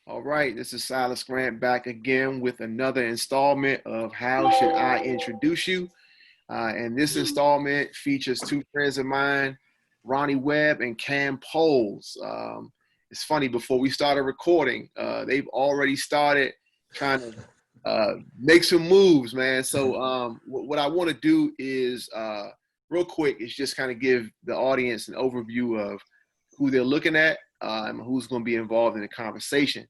All right, this is Silas Grant back again with another installment of How Should I Introduce You? And this installment features two friends of mine, Ronnie Webb and Cam Poles. It's funny, before we started recording, they've already started trying to make some moves, man. So what I want to do is, real quick, is just kind of give the audience an overview of who they're looking at and who's going to be involved in the conversation.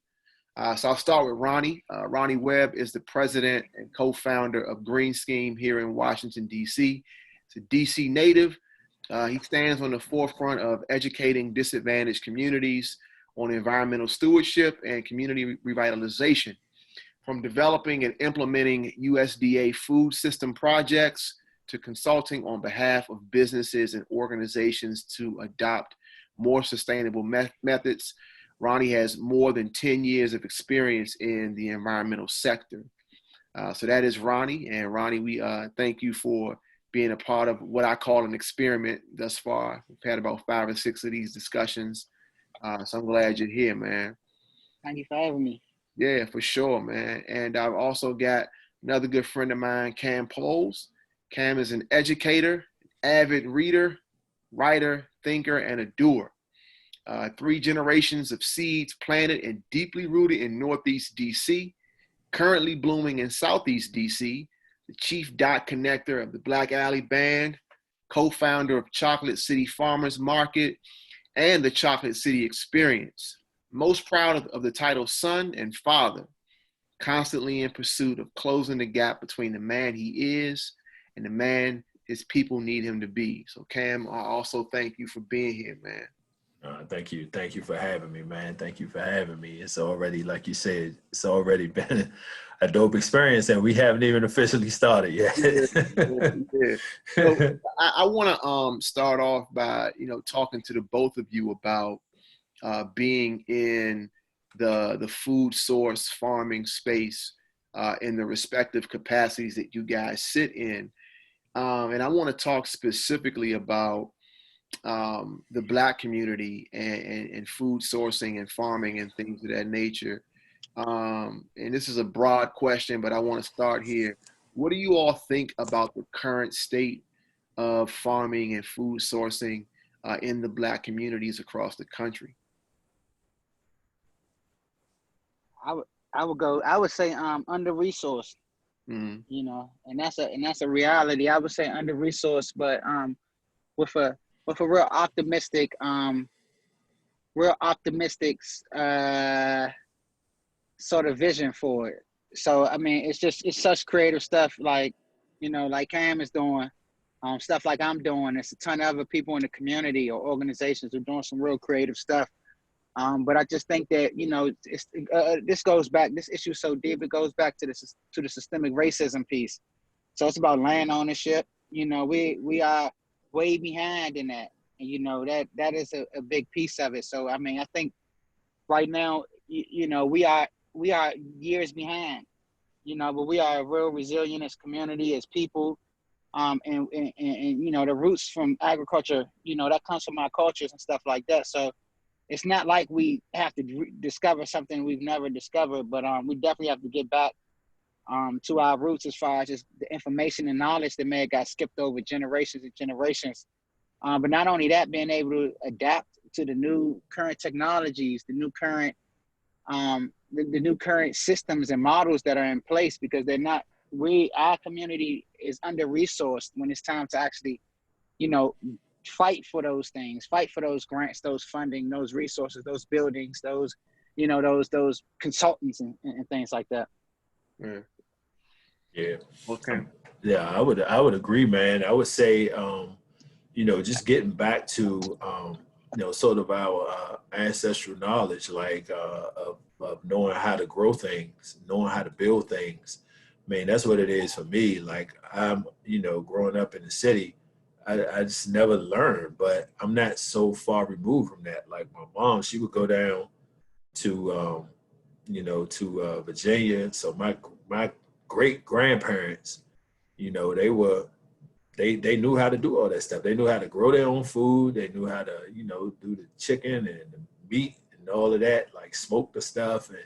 So I'll start with Ronnie. Ronnie Webb is the president and co-founder of Green Scheme here in Washington, D.C. He's a D.C. native. He stands on the forefront of educating disadvantaged communities on environmental stewardship and community revitalization, from developing and implementing USDA food system projects to consulting on behalf of businesses and organizations to adopt more sustainable methods. Ronnie has more than 10 years of experience in the environmental sector. So that is Ronnie. And Ronnie, we thank you for being a part of what I call an experiment thus far. We've had about 5 or 6 of these discussions. So I'm glad you're here, man. Thank you for having me. Yeah, for sure, man. And I've also got another good friend of mine, Cam Poles. Cam is an educator, avid reader, writer, thinker, and a doer. 3 generations of seeds planted and deeply rooted in Northeast DC, currently blooming in Southeast DC, the chief dot connector of the Black Alley Band, co-founder of Chocolate City Farmers Market and the Chocolate City Experience. Most proud of the title son and father, constantly in pursuit of closing the gap between the man he is and the man his people need him to be. So Cam, I also thank you for being here, man. Thank you. Thank you for having me, man. Thank you for having me. It's already, like you said, it's already been a dope experience, and we haven't even officially started yet. Yeah. So I want to start off by, talking to the both of you about being in the food source farming space in the respective capacities that you guys sit in. And I want to talk specifically about the Black community and food sourcing and farming and things of that nature. And this is a broad question, but I want to start here. What do you all think about the current state of farming and food sourcing in the Black communities across the country? I would say under resourced, Mm-hmm. and that's a reality. I would say under resourced, but with a real optimistic sort of vision for it. So I mean, it's such creative stuff, like like Cam is doing, stuff like I'm doing. There's a ton of other people in the community or organizations who are doing some real creative stuff. But I just think that this issue is so deep. It goes back to the systemic racism piece. So it's about land ownership. We are way behind in that, and that is a big piece of it. So I mean, I think right now, we are years behind, but we are a real resilient as community, as people, and the roots from agriculture, that comes from our cultures and stuff like that. So it's not like we have to discover something we've never discovered, but we definitely have to get back to our roots as far as just the information and knowledge that may have got skipped over generations and generations. But not only that, being able to adapt to the new current technologies, the new current systems and models that are in place, because our community is under-resourced when it's time to actually, fight for those things, fight for those grants, those funding, those resources, those buildings, those consultants and things like that. Yeah. Okay. Yeah, I would agree, man. I would say, just getting back to, sort of our ancestral knowledge, like of knowing how to grow things, knowing how to build things. Man, that's what it is for me. Like I'm, growing up in the city, I just never learned, but I'm not so far removed from that. Like my mom, she would go down to, Virginia. So my great grandparents, they knew how to do all that stuff. They knew how to grow their own food. They knew how to, do the chicken and the meat and and all of that, like smoke the stuff and,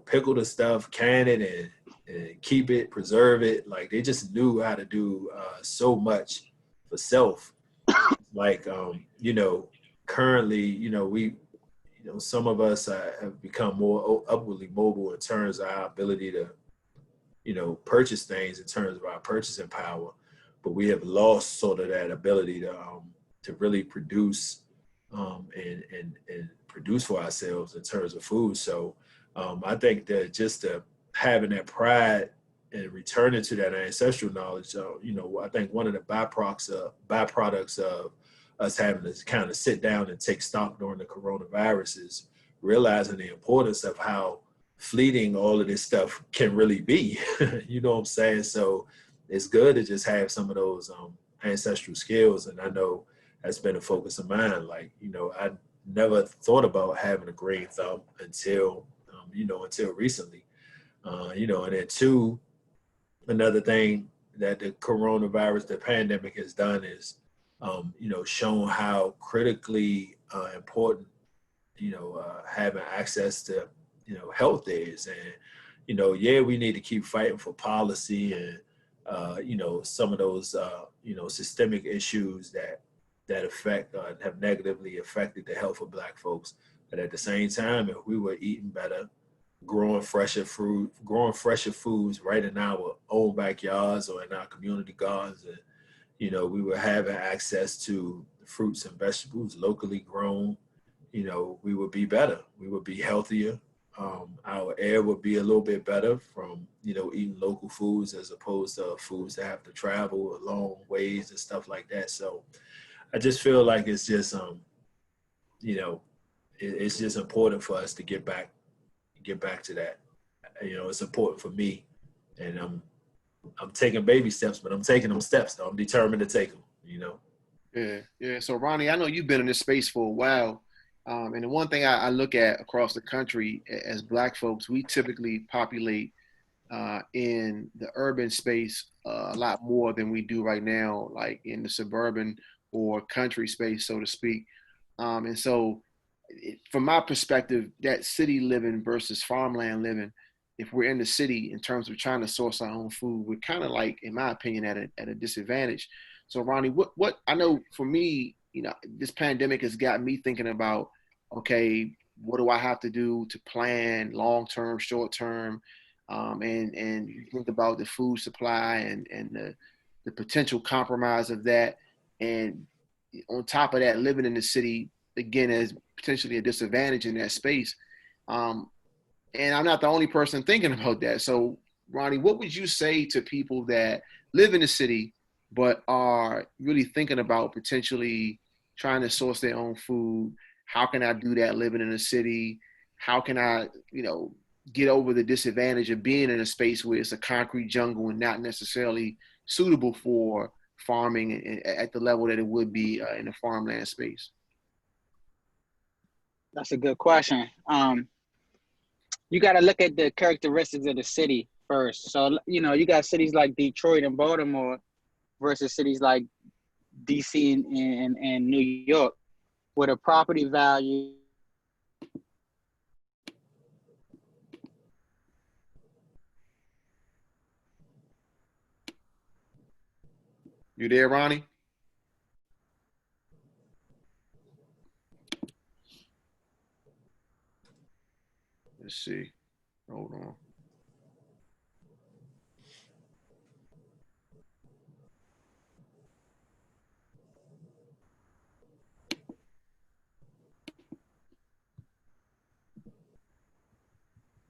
pickle the stuff, can it and keep it, preserve it. Like they just knew how to do so much for self. Like, currently, we, some of us have become more upwardly mobile in terms of our ability to, purchase things in terms of our purchasing power, but we have lost sort of that ability to really produce and produce for ourselves in terms of food. So I think that just having that pride and returning to that ancestral knowledge, I think one of the byproducts of us having to kind of sit down and take stock during the coronavirus is realizing the importance of how fleeting all of this stuff can really be. You know what I'm saying? So it's good to just have some of those ancestral skills. And I know that's been a focus of mine. Like, I never thought about having a green thumb until, until recently. And then two, another thing that the coronavirus, the pandemic has done is, shown how critically important, having access to, health is. And, yeah, we need to keep fighting for policy and, some of those, systemic issues that affect have negatively affected the health of Black folks. But at the same time, if we were eating better, growing fresher foods right in our own backyards or in our community gardens, and we were having access to fruits and vegetables locally grown, we would be better. We would be healthier. Our air would be a little bit better from, eating local foods as opposed to foods that have to travel a long ways and stuff like that. So I just feel like it's just, it's just important for us to get back to that. It's important for me, and I'm taking baby steps, but I'm taking them steps. Though I'm determined to take them. Yeah. So Ronnie, I know you've been in this space for a while, and the one thing I look at across the country as Black folks, we typically populate in the urban space a lot more than we do right now, like in the suburban or country space, so to speak. And so, from my perspective, that city living versus farmland living, if we're in the city in terms of trying to source our own food, we're kind of like, in my opinion, at a disadvantage. So Ronnie, what I know for me, this pandemic has got me thinking about, okay, what do I have to do to plan long-term, short-term, and you think about the food supply and the potential compromise of that. And on top of that, living in the city, again, is potentially a disadvantage in that space. And I'm not the only person thinking about that. So, Ronnie, what would you say to people that live in the city but are really thinking about potentially trying to source their own food? How can I do that living in a city? How can I, get over the disadvantage of being in a space where it's a concrete jungle and not necessarily suitable for farming at the level that it would be in a farmland space? That's a good question. You got to look at the characteristics of the city first. So, you got cities like Detroit and Baltimore versus cities like DC and New York, where the property value. You there, Ronnie? Let's see. Hold on.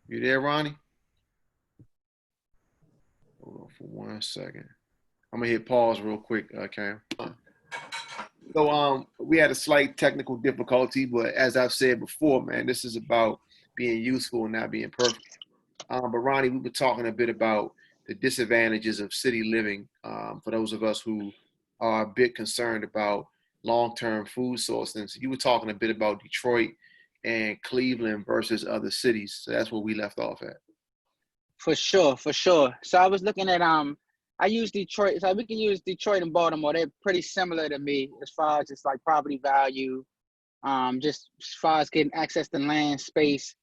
You there, Ronnie? Hold on for 1 second. I'm gonna hit pause real quick, Cam. So we had a slight technical difficulty, but as I've said before, man, this is about being useful and not being perfect. But Ronnie, we were talking a bit about the disadvantages of city living for those of us who are a bit concerned about long-term food sourcing. So you were talking a bit about Detroit and Cleveland versus other cities. So that's where we left off at. For sure. So I was looking at I use Detroit. So we can use Detroit and Baltimore. They're pretty similar to me as far as just like property value, Just as far as getting access to land, space,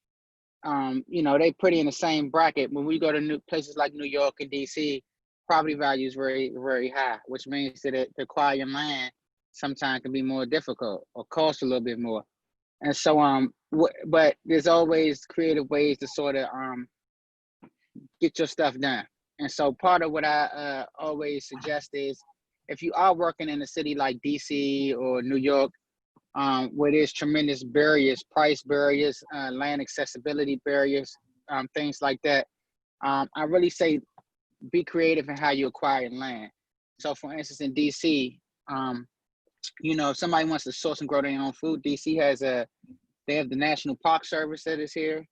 they pretty in the same bracket. When we go to new places like New York and DC, property value is very, very high, which means that to acquire land sometimes can be more difficult or cost a little bit more. And so, but there's always creative ways to sort of get your stuff done. And so part of what I always suggest is if you are working in a city like DC or New York, where there's tremendous barriers, price barriers, land accessibility barriers, things like that, I really say be creative in how you acquire land. So for instance, in DC, if somebody wants to source and grow their own food, DC they have the National Park Service that is here.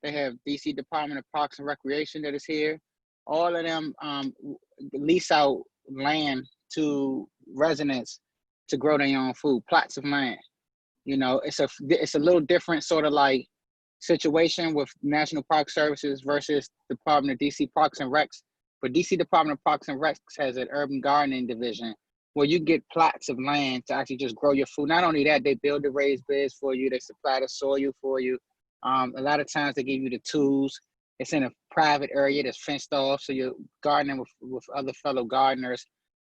They have DC Department of Parks and Recreation that is here. All of them lease out land to residents to grow their own food, plots of land. It's a little different sort of like situation with National Park Services versus Department of DC Parks and Recs. But DC Department of Parks and Recs has an urban gardening division where you get plots of land to actually just grow your food. Not only that, they build the raised beds for you. They supply the soil for you. A lot of times they give you the tools. It's in a private area that's fenced off, so you're gardening with other fellow gardeners.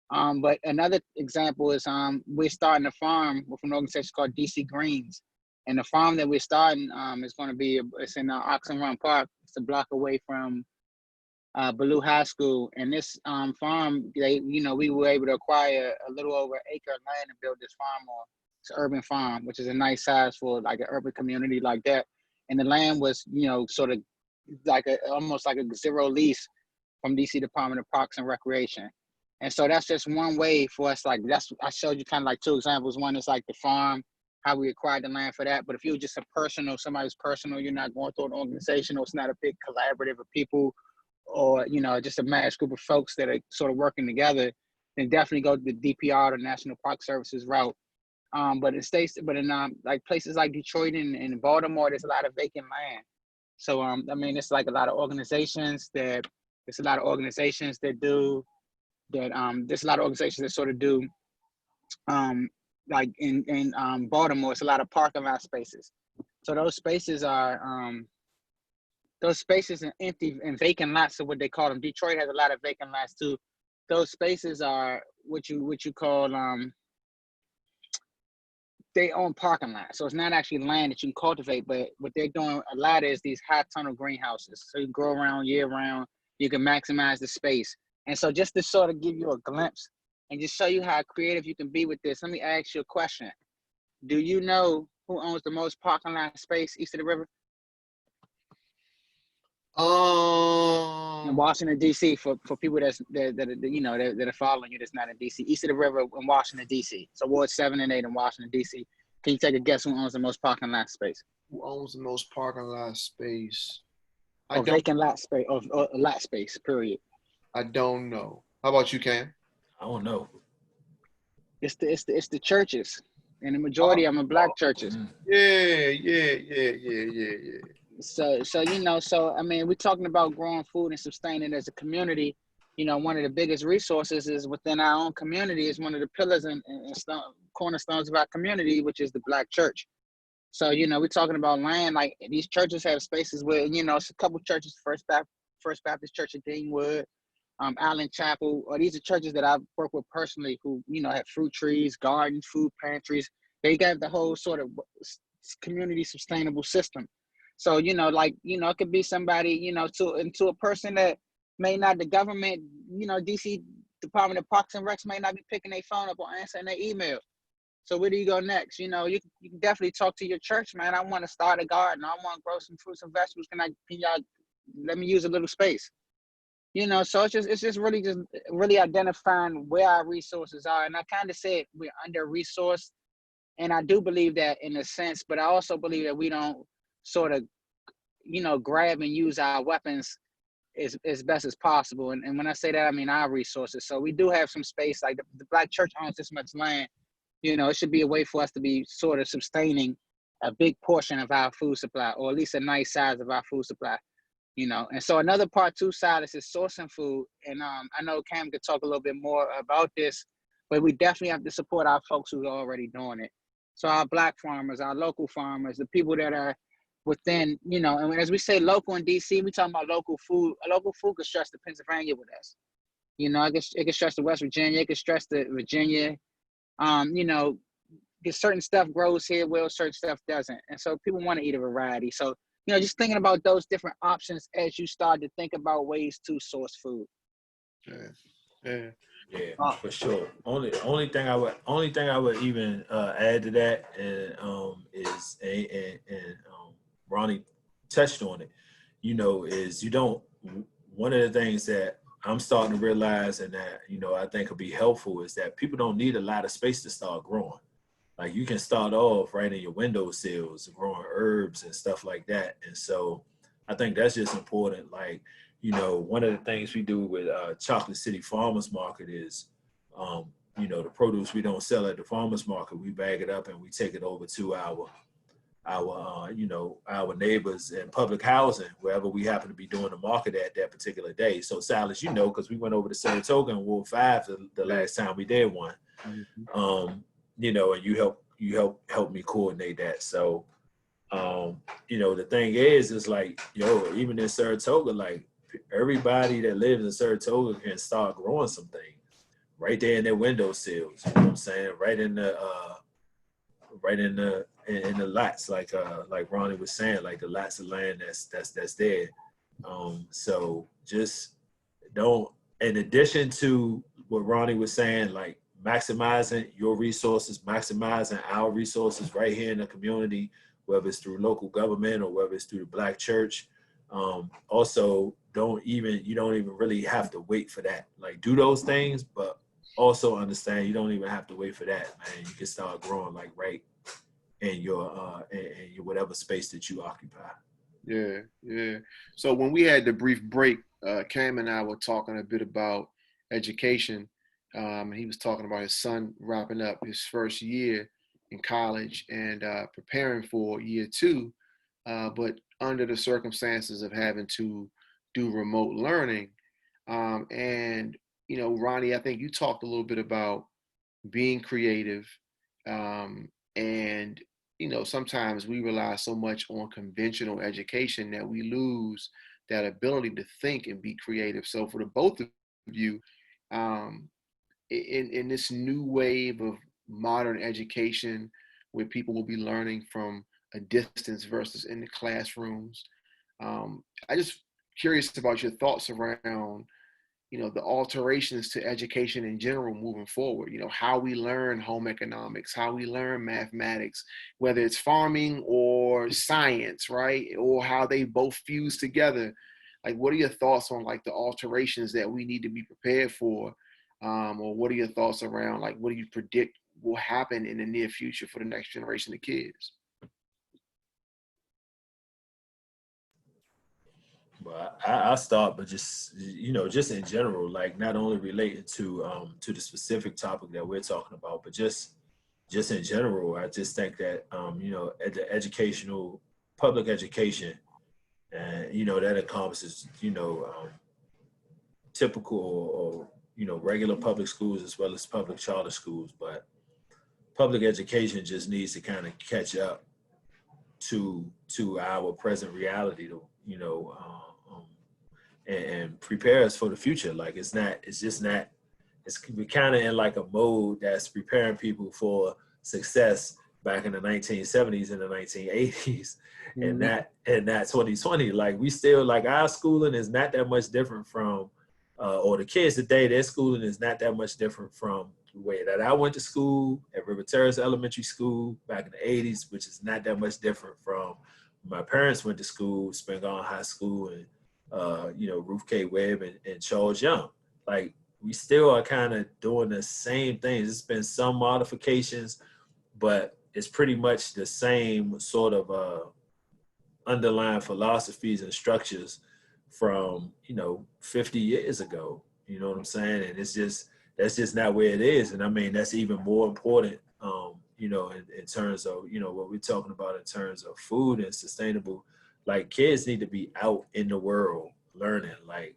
But another example is we're starting a farm with an organization called DC Greens. And the farm that we're starting is going to be, it's in Oxen Run Park. It's a block away from Ballou High School. And this farm, we were able to acquire a little over an acre of land and build this farm on. It's an urban farm, which is a nice size for like an urban community like that. And the land was, sort of like almost like a zero lease from DC Department of Parks and Recreation. And so that's just one way for us. Like I showed you kind of like two examples. One is like the farm, how we acquired the land for that. But if you're just somebody's personal, you're not going through an organization, or it's not a big collaborative of people, or just a mass group of folks that are sort of working together, then definitely go to the DPR, the National Park Services route. But in like places like Detroit and Baltimore, there's a lot of vacant land. So it's like a lot of organizations that there's a lot of organizations that do that. There's a lot of organizations that sort of do like in Baltimore, it's a lot of parking lot spaces. So those spaces are and empty and vacant lots are what they call them. Detroit has a lot of vacant lots too. Those spaces are what you call they own parking lots. So it's not actually land that you can cultivate, but what they're doing a lot is these high tunnel greenhouses. So you can grow around year round, you can maximize the space. And so just to sort of give you a glimpse and just show you how creative you can be with this, let me ask you a question. Do you know who owns the most parking lot space east of the river? In Washington, D.C. for people that are following you that's not in D.C. East of the river in Washington, D.C. So Ward 7 and 8 in Washington, D.C. Can you take a guess who owns the most parking lot space? Who owns the most parking lot space? Vacant lot space, or lot space, period. I don't know. How about you, Cam? I don't know. It's the churches, and the majority of them are black churches. Yeah. So we're talking about growing food and sustaining as a community. One of the biggest resources is within our own community. Is one of the pillars and cornerstones of our community, which is the black church. So we're talking about land. Like these churches have spaces where it's a couple churches, First Baptist Church of Deanwood, Allen Chapel, or these are churches that I've worked with personally who have fruit trees, gardens, food pantries. They got the whole sort of community sustainable system. So, it could be somebody, to a person that may not, the government, DC Department of Parks and Recs may not be picking their phone up or answering their email. So where do you go next? You can definitely talk to your church, man. I want to start a garden. I want to grow some fruits and vegetables. Can y'all let me use a little space? So it's just really identifying where our resources are. And I kind of said we're under-resourced. And I do believe that in a sense, but I also believe that we don't sort of, grab and use our weapons as best as possible. And when I say that, I mean our resources. So we do have some space, like the black church owns this much land. It should be a way for us to be sort of sustaining a big portion of our food supply, or at least a nice size of our food supply. And so another part too, Silas, is sourcing food. And I know Cam could talk a little bit more about this, but we definitely have to support our folks who are already doing it. So our black farmers, our local farmers, the people that are within, you know, and as we say local in DC, we talking about local food. A local food could stretch to Pennsylvania with us. You know, it could stretch to West Virginia, it could stretch to Virginia. You know, because certain stuff grows here, well, certain stuff doesn't. And so people want to eat a variety. So, you know, just thinking about those different options as you start to think about ways to source food. Yeah. Yeah, for sure. Only thing I would even add to that is Ronnie touched on it. You know, is you don't one of the things that I'm starting to realize and that, you know, I think will be helpful is that people don't need a lot of space to start growing. Like you can start off right in your windowsills, growing herbs and stuff like that. And so I think that's just important. Like, you know, one of the things we do with Chocolate City Farmers Market is, you know, the produce we don't sell at the farmers market, we bag it up and we take it over to you know, our neighbors in public housing, wherever we happen to be doing the market at that particular day. So Silas, you know, because we went over to Saratoga and Ward 5 the last time we did one. Mm-hmm. You know, and you help me coordinate that. So, you know, the thing is like, yo, even in Saratoga, like everybody that lives in Saratoga can start growing some things right there in their windowsills. You know what I'm saying? Right in the lots, like Ronnie was saying, like the lots of land that's there. So just don't. In addition to what Ronnie was saying, like maximizing your resources, maximizing our resources right here in the community, whether it's through local government or whether it's through the Black church. Also, you don't even really have to wait for that. Like do those things, but also understand you don't even have to wait for that, man. You can start growing like right in your whatever space that you occupy. Yeah. So when we had the brief break, Cam and I were talking a bit about education. He was talking about his son wrapping up his first year in college and preparing for year two, but under the circumstances of having to do remote learning. And, you know, Ronnie, I think you talked a little bit about being creative, and you know sometimes we rely so much on conventional education that we lose that ability to think and be creative. So for the both of you, um, in this new wave of modern education where people will be learning from a distance versus in the classrooms, I just curious about your thoughts around, you know, the alterations to education in general moving forward. You know, how we learn home economics, how we learn mathematics, whether it's farming or science, right? Or how they both fuse together. Like, what are your thoughts on like the alterations that we need to be prepared for? Or what are your thoughts around like what do you predict will happen in the near future for the next generation of kids? But I'll start, but just you know, just in general, like not only related to the specific topic that we're talking about, but just in general, I just think that you know, the educational public education, and you know that encompasses you know typical or you know regular public schools as well as public charter schools, but public education just needs to kind of catch up to our present reality, to you know. And prepare us for the future. Like we're kind of in like a mode that's preparing people for success back in the 1970s and the 1980s, and Mm-hmm. that 2020. Like we still like our schooling is not that much different from, or the kids today, their schooling is not that much different from the way that I went to school at River Terrace Elementary School back in the 80s, which is not that much different from my parents went to school, Springall High School, and you know, Ruth K. Webb and Charles Young. Like we still are kind of doing the same things. It's been some modifications, but it's pretty much the same sort of underlying philosophies and structures from, you know, 50 years ago. You know what I'm saying? And that's just not where it is. And I mean, that's even more important, you know, in terms of, you know, what we're talking about in terms of food and sustainable. Like kids need to be out in the world learning. Like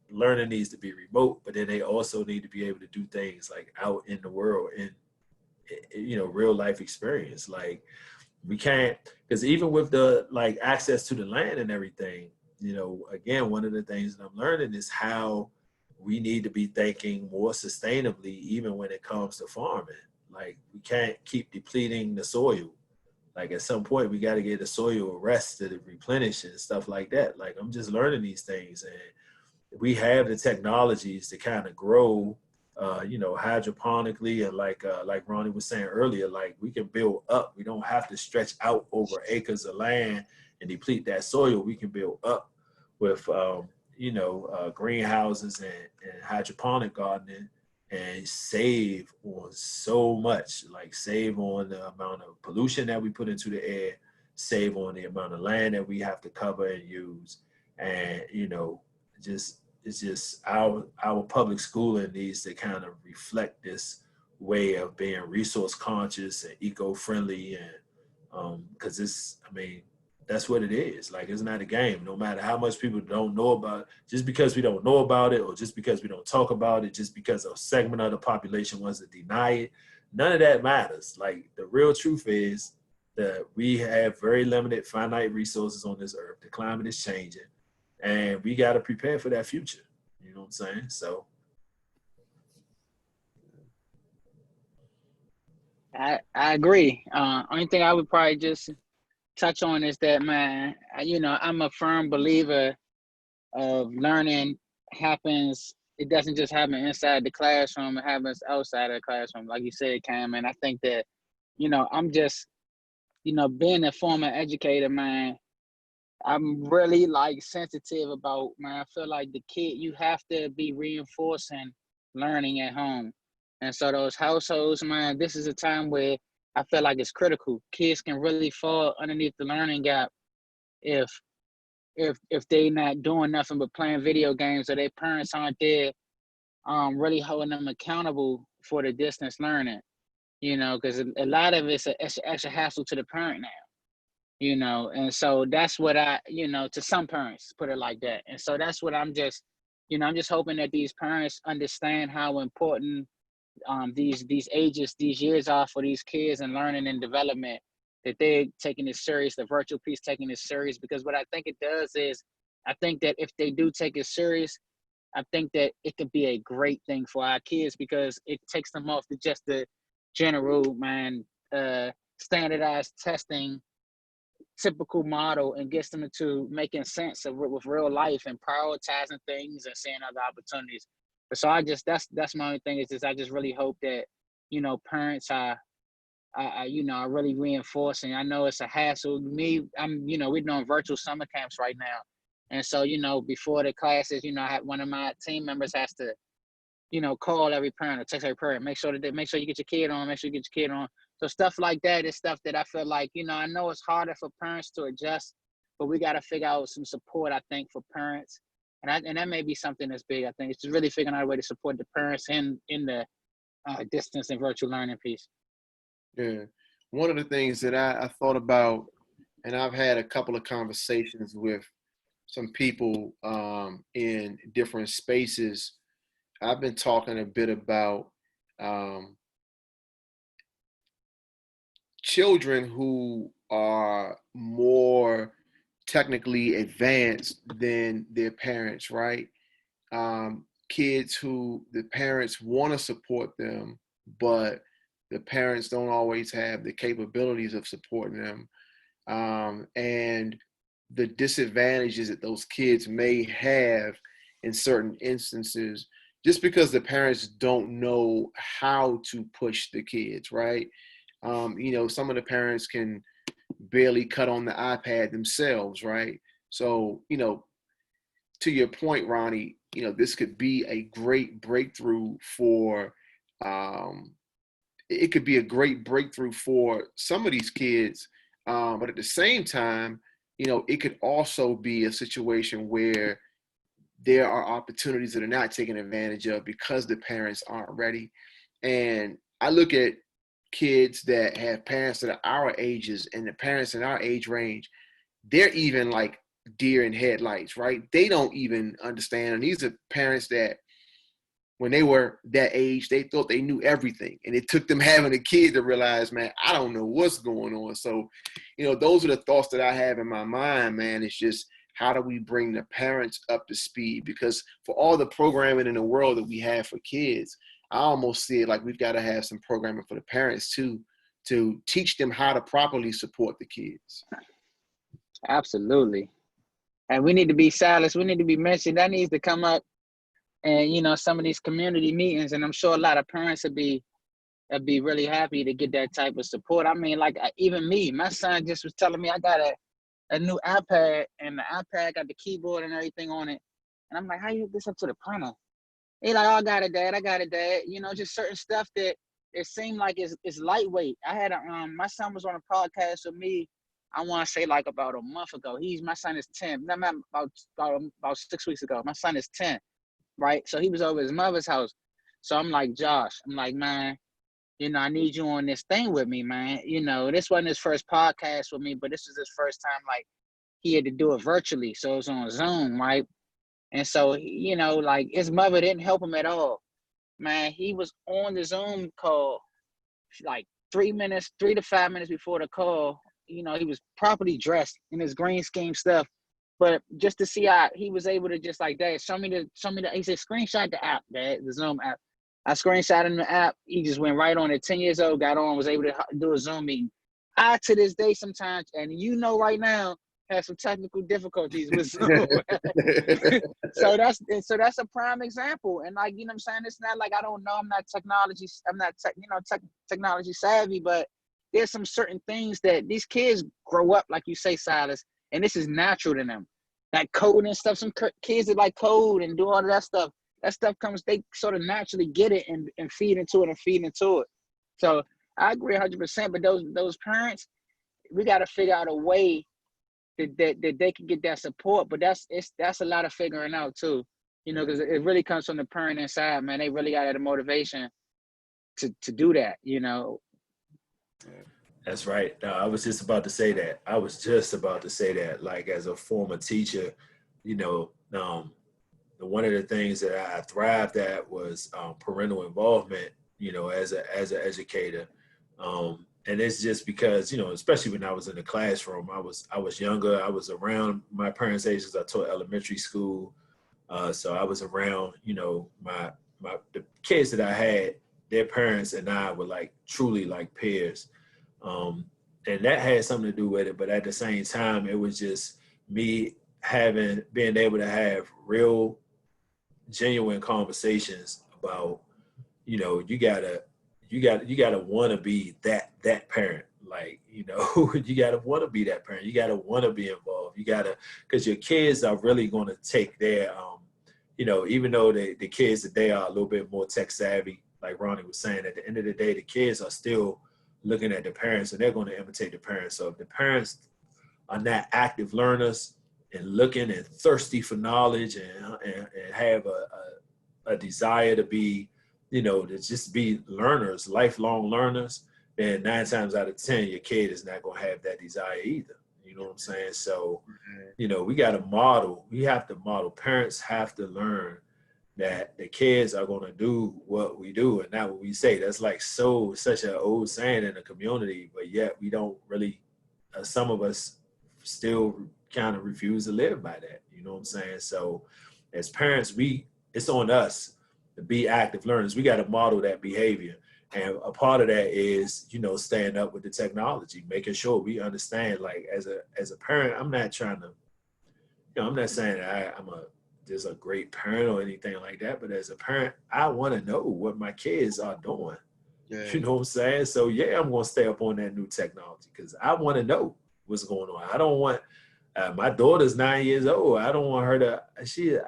learning needs to be remote, but then they also need to be able to do things like out in the world real life experience. Like we can't, because even with the like access to the land and everything, again, one of the things that I'm learning is how we need to be thinking more sustainably, even when it comes to farming. Like we can't keep depleting the soil. Like at some point we got to get the soil a rest to replenish and stuff like that. Like I'm just learning these things, and we have the technologies to kind of grow, hydroponically, and like Ronnie was saying earlier, like we can build up. We don't have to stretch out over acres of land and deplete that soil. We can build up with, greenhouses and hydroponic gardening, and save on so much, like save on the amount of pollution that we put into the air, save on the amount of land that we have to cover and use. And, just it's just our public schooling needs to kind of reflect this way of being resource conscious and eco-friendly, and because that's what it is. Like it's not a game. No matter how much people don't know about it, just because we don't know about it, or just because we don't talk about it, just because a segment of the population wants to deny it, none of that matters. Like the real truth is that we have very limited finite resources on this earth. The climate is changing, and we got to prepare for that future. You know what I'm saying? So I agree. Only thing I would probably just touch on is that, man, I'm a firm believer of learning happens. It doesn't just happen inside the classroom. It happens outside of the classroom, like you said, Cam. And I think that, I'm just, being a former educator, man, I'm really like sensitive about, man, I feel like the kid, you have to be reinforcing learning at home. And so those households, man, this is a time where I feel like it's critical. Kids can really fall underneath the learning gap if if they not doing nothing but playing video games, or their parents aren't there really holding them accountable for the distance learning, because a lot of it's an extra hassle to the parent now. And so that's what to some parents, put it like that. And so that's what I'm just hoping that these parents understand how important these ages, these years are for these kids and learning and development, that they're taking this serious, the virtual piece taking this serious. Because what I think it does is, I think that if they do take it serious, I think that it could be a great thing for our kids, because it takes them off to just the general, man, standardized testing typical model, and gets them into making sense of with real life and prioritizing things and seeing other opportunities. But so that's my only thing, is just I just really hope that parents are really reinforcing. I know it's a hassle. We're doing virtual summer camps right now, and so before the classes, I have one of my team members has to call every parent or text every parent, make sure you get your kid on, make sure you get your kid on. So stuff like that is stuff that I feel like, I know it's harder for parents to adjust, but we got to figure out some support, I think, for parents. And that may be something that's big. I think it's just really figuring out a way to support the parents in the distance and virtual learning piece. Yeah. One of the things that I thought about, and I've had a couple of conversations with some people in different spaces. I've been talking a bit about children who are more technically advanced than their parents, right? Kids who the parents want to support them, but the parents don't always have the capabilities of supporting them. And the disadvantages that those kids may have in certain instances, just because the parents don't know how to push the kids, right? Some of the parents can barely cut on the iPad themselves, right? So, to your point, Ronnie, this could be a great breakthrough for, it could be a great breakthrough for some of these kids. But at the same time, it could also be a situation where there are opportunities that are not taken advantage of because the parents aren't ready. And I look at kids that have parents that are our ages, and the parents in our age range, they're even like deer in headlights, right? They don't even understand. And these are parents that when they were that age, they thought they knew everything. And it took them having a kid to realize, man, I don't know what's going on. So, those are the thoughts that I have in my mind, man. It's just, how do we bring the parents up to speed? Because for all the programming in the world that we have for kids, I almost see it like we've got to have some programming for the parents too, to teach them how to properly support the kids. Absolutely. And we need to be silenced. We need to be mentioned. That needs to come up and some of these community meetings, and I'm sure a lot of parents would be really happy to get that type of support. I mean, like even me, my son just was telling me I got a new iPad, and the iPad got the keyboard and everything on it. And I'm like, how you hook this up to the printer? He like, oh, I got it, Dad. Just certain stuff that it seemed like it's lightweight. I had my son was on a podcast with me. I want to say like about a month ago. My son is 10. No, about 6 weeks ago. My son is 10. Right? So he was over his mother's house. So I'm like, Josh, man, I need you on this thing with me, man. This wasn't his first podcast with me, but this was his first time, like, he had to do it virtually. So it was on Zoom, right? And so, like, his mother didn't help him at all. Man, he was on the Zoom call, like 3 to 5 minutes before the call. He was properly dressed in his green scheme stuff. But just to see how he was able to just like, Dad, show me the, he said, screenshot the app, Dad, the Zoom app. I screenshot in the app. He just went right on it. 10 years old, got on, was able to do a Zoom meeting. I, to this day, sometimes, and right now, have some technical difficulties with Zoom. So that's a prime example. And like, what I'm saying? It's not like I don't know. I'm not technology savvy, but there's some certain things that these kids grow up, like you say, Silas, and this is natural to them. Like code and stuff. Some kids that like code and do all of that stuff. That stuff comes, they sort of naturally get it and feed into it. So I agree 100%. But those parents, we got to figure out a way that they can get that support. But that's a lot of figuring out too. Because it really comes from the parent inside, man. They really got the motivation to do that. That's right. I was just about to say that. Like, as a former teacher, one of the things that I thrived at was parental involvement, as an educator. And it's just because, especially when I was in the classroom, I was younger. I was around my parents' age because I taught elementary school. So I was around, the kids that I had, their parents and I were like truly like peers. And that had something to do with it. But at the same time, it was just me being able to have real, genuine conversations about, you gotta want to be that parent. Like, you gotta want to be that parent. You gotta want to be involved. Because your kids are really going to take their, even though the kids today are a little bit more tech savvy, like Ronnie was saying, at the end of the day, the kids are still looking at the parents and they're going to imitate the parents. So if the parents are not active learners and looking and thirsty for knowledge and have a desire to be, to just be learners, lifelong learners, then 9 times out of 10, your kid is not going to have that desire either. You know what I'm saying? So, we got to model. We have to model. Parents have to learn that the kids are going to do what we do and not what we say. That's like such an old saying in the community, but yet we don't really, some of us still kind of refuse to live by that. You know what I'm saying? So as parents, it's on us to be active learners. We got to model that behavior. And a part of that is, staying up with the technology, making sure we understand, like, as a parent, I'm not trying to, I'm not saying that I'm just a great parent or anything like that, but as a parent, I want to know what my kids are doing. Yeah. You know what I'm saying? So yeah, I'm going to stay up on that new technology because I want to know what's going on. I don't want, my daughter's 9 years old. I don't want her to,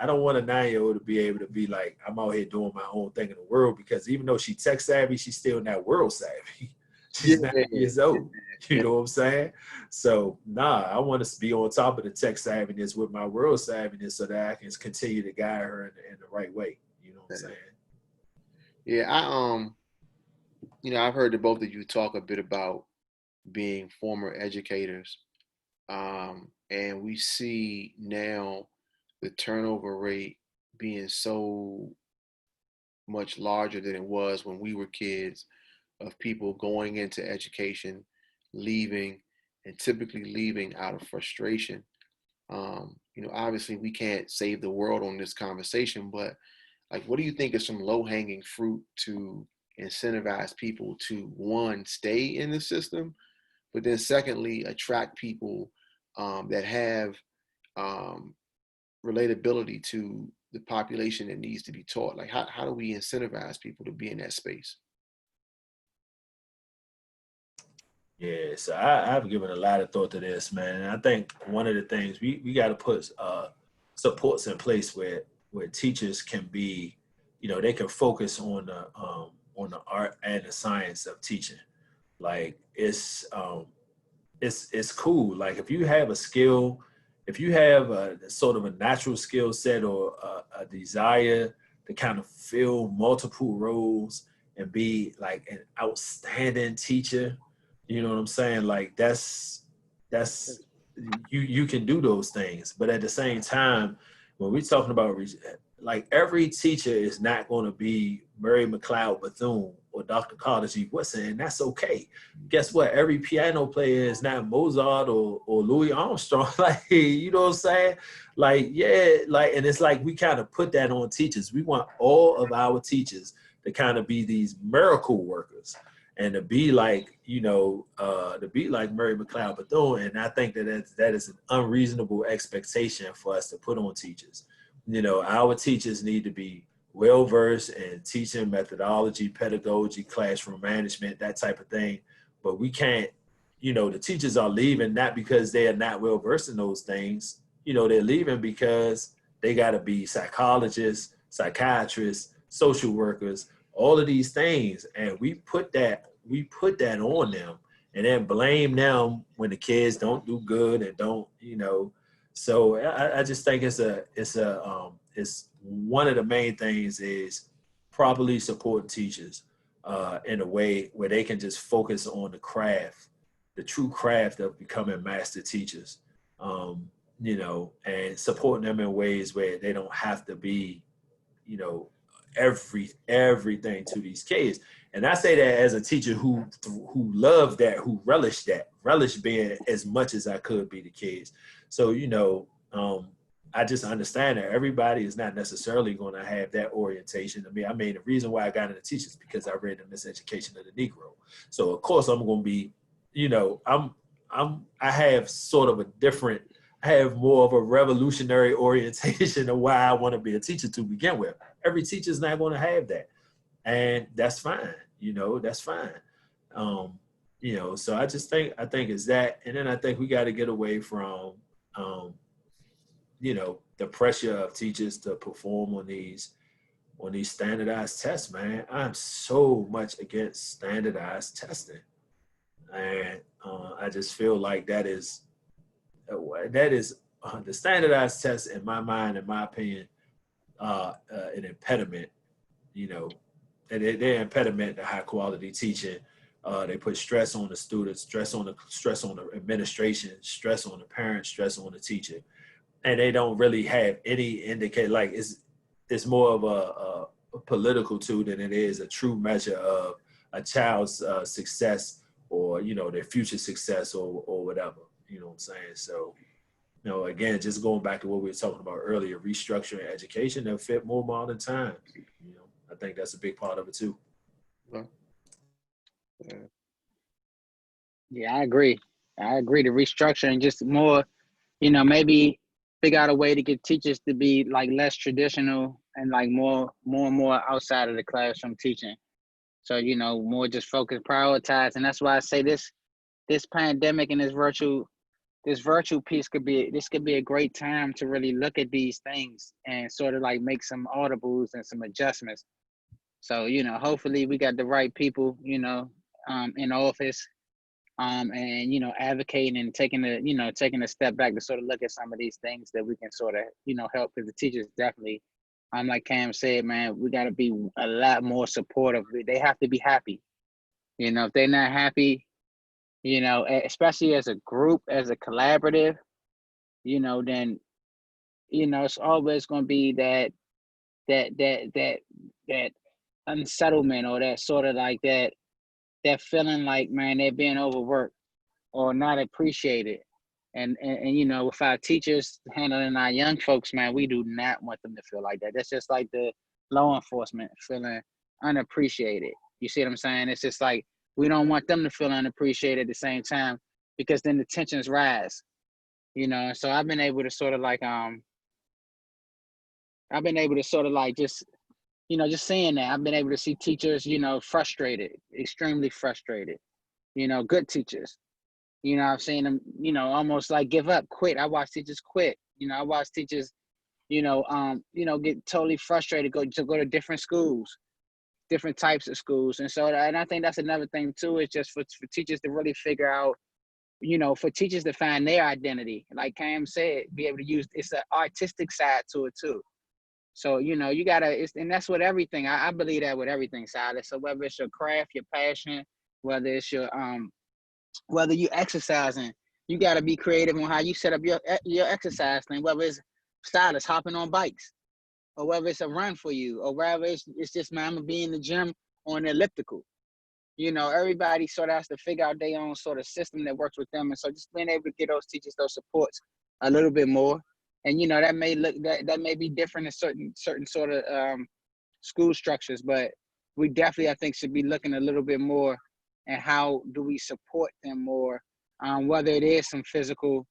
I don't want a 9-year-old to be able to be like, I'm out here doing my own thing in the world, because even though she's tech savvy, she's still not world savvy. She's 9 years old. You know what I'm saying? So I want to be on top of the tech savviness with my world savviness so that I can continue to guide her in the right way. You know what I'm saying? Yeah, I've heard the both of you talk a bit about being former educators. And we see now the turnover rate being so much larger than it was when we were kids, of people going into education, leaving, and typically leaving out of frustration. Obviously we can't save the world on this conversation, but like, what do you think is some low hanging fruit to incentivize people to, one, stay in the system, but then secondly, attract people that have um, relatability to the population that needs to be taught? Like, how do we incentivize people to be in that space? Yeah, so I've given a lot of thought to this, man. And I think one of the things we got to put supports in place where teachers can be, they can focus on the art and the science of teaching. Like it's cool. Like if you have a skill, if you have a sort of a natural skill set or a desire to kind of fill multiple roles and be like an outstanding teacher, you know what I'm saying? Like that's you can do those things, but at the same time, when we're talking about like every teacher is not going to be Murray McLeod Bethune or Dr. Carter G. Woodson, and that's okay. Guess what? Every piano player is not Mozart or Louis Armstrong. Like, you know what I'm saying? Like, yeah, like, and it's like we kind of put that on teachers. We want all of our teachers to kind of be these miracle workers and to be like, to be like Murray McLeod Bethune. And I think that is an unreasonable expectation for us to put on teachers. Our teachers need to be well-versed in teaching methodology, pedagogy, classroom management, that type of thing. But we can't, the teachers are leaving not because they are not well-versed in those things. They're leaving because they got to be psychologists, psychiatrists, social workers, all of these things. And we put that on them and then blame them when the kids don't do good and don't, so I just think it's one of the main things is properly supporting teachers in a way where they can just focus on the craft, the true craft of becoming master teachers, and supporting them in ways where they don't have to be, everything to these kids. And I say that as a teacher who loved that, who relished being as much as I could be the kids. So, I just understand that everybody is not necessarily going to have that orientation. I mean, the reason why I got into teaching is because I read The Miseducation of the Negro. So of course I'm going to be, I have sort of I have more of a revolutionary orientation of why I want to be a teacher to begin with. Every teacher's not going to have that. And that's fine. That's fine. So I think it's that. And then I think we got to get away from, the pressure of teachers to perform on these standardized tests, man. I'm so much against standardized testing. And I just feel like that is the standardized test in my mind, in my opinion, an impediment, and they're impediment to high quality teaching. They put stress on the students, stress on the administration, stress on the parents, stress on the teacher, and they don't really have any indicator. Like it's more of a political tool than it is a true measure of a child's success or their future success or whatever. You know what I'm saying? So. Again, just going back to what we were talking about earlier, restructuring education to fit more modern times. I think that's a big part of it too. Yeah, I agree. The restructuring, just more, maybe figure out a way to get teachers to be like less traditional and like more and more outside of the classroom teaching. So, more just focus, prioritize. And that's why I say this pandemic and this virtual piece could be a great time to really look at these things and sort of like make some audibles and some adjustments. So, hopefully we got the right people, in office, and, advocating and taking a step back to sort of look at some of these things that we can sort of, help, because the teachers definitely, like Cam said, man, we got to be a lot more supportive. They have to be happy. If they're not happy, especially as a group, as a collaborative, then, it's always going to be that unsettlement or that sort of like that feeling like, man, they're being overworked or not appreciated. And you know, with our teachers handling our young folks, man, we do not want them to feel like that. That's just like the law enforcement feeling unappreciated. You see what I'm saying? It's just like we don't want them to feel unappreciated at the same time, because then the tensions rise. You know, and so I've been able to sort of like just, you know, just saying that I've been able to see teachers, you know, frustrated, extremely frustrated, you know, good teachers. You know, I've seen them, you know, almost like give up, quit. I watch teachers quit. You know, I watch teachers, get totally frustrated, go to different schools, different types of schools. And so, and I think that's another thing too, is just for teachers to really figure out, you know, for teachers to find their identity. Like Cam said, be able to use, it's an artistic side to it too. So, you know, you gotta, and that's what everything, I believe that with everything, Silas. So whether it's your craft, your passion, whether it's your, whether you exercising, you got to be creative on how you set up your exercise thing, whether it's stylists hopping on bikes, or whether it's a run for you, or whether it's just, man, I'm gonna be in the gym on the elliptical. You know, everybody sort of has to figure out their own sort of system that works with them. And so just being able to get those teachers those supports a little bit more. And, you know, that may be different in certain sort of school structures, but we definitely, I think, should be looking a little bit more at how do we support them more, whether it is some physical,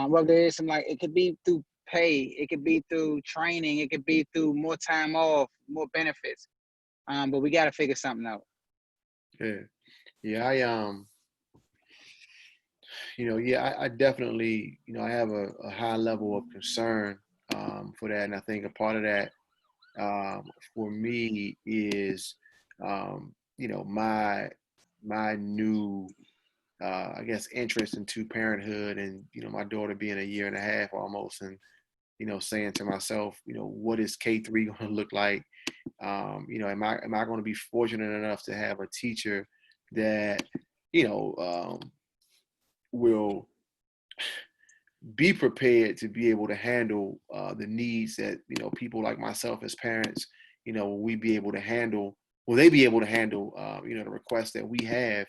whether it is some, like, it could be through pay, it could be through training, it could be through more time off, more benefits. But we got to figure something out. Yeah, I definitely, I have a high level of concern for that, and I think a part of that for me is, my new, I guess, interest into parenthood, and my daughter being a year and a half almost, and saying to myself, what is K3 going to look like? Am I going to be fortunate enough to have a teacher that will be prepared to be able to handle the needs that people like myself as parents, will we be able to handle? Will they be able to handle the requests that we have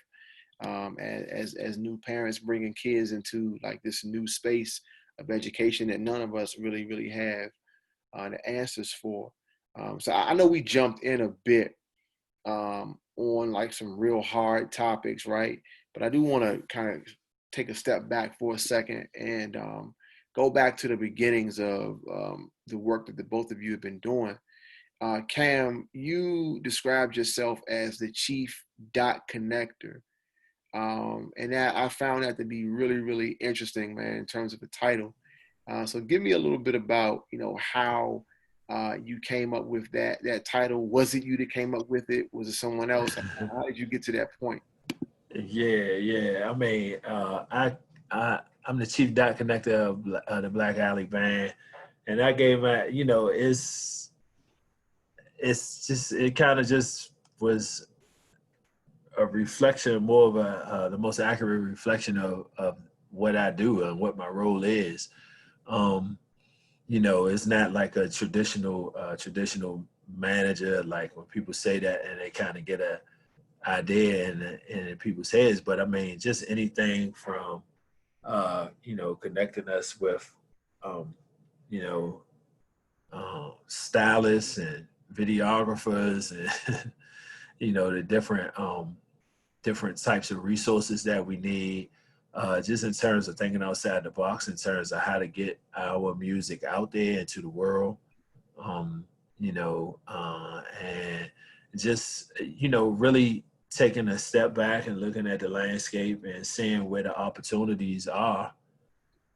as new parents, bringing kids into like this new space of education that none of us really have the answers for. So I know we jumped in a bit on like some real hard topics, right? But I do want to kind of take a step back for a second and go back to the beginnings of the work that the both of you have been doing. Cam, you described yourself as the chief dot connector. And that I found that to be really interesting, man, in terms of the title. So give me a little bit about, how you came up with that title. Was it you that came up with it? Was it someone else? How did you get to that point? Yeah. I mean, I'm the chief dot connector of the Black Alley Band, and that gave my, it's just, it kind of just was a reflection, more of the most accurate reflection of what I do and what my role is. It's not like a traditional manager, like when people say that and they kind of get a idea in people's heads. But I mean, just anything from, connecting us with, you know, stylists and videographers and, the different types of resources that we need, just in terms of thinking outside the box, in terms of how to get our music out there into the world, and just, really taking a step back and looking at the landscape and seeing where the opportunities are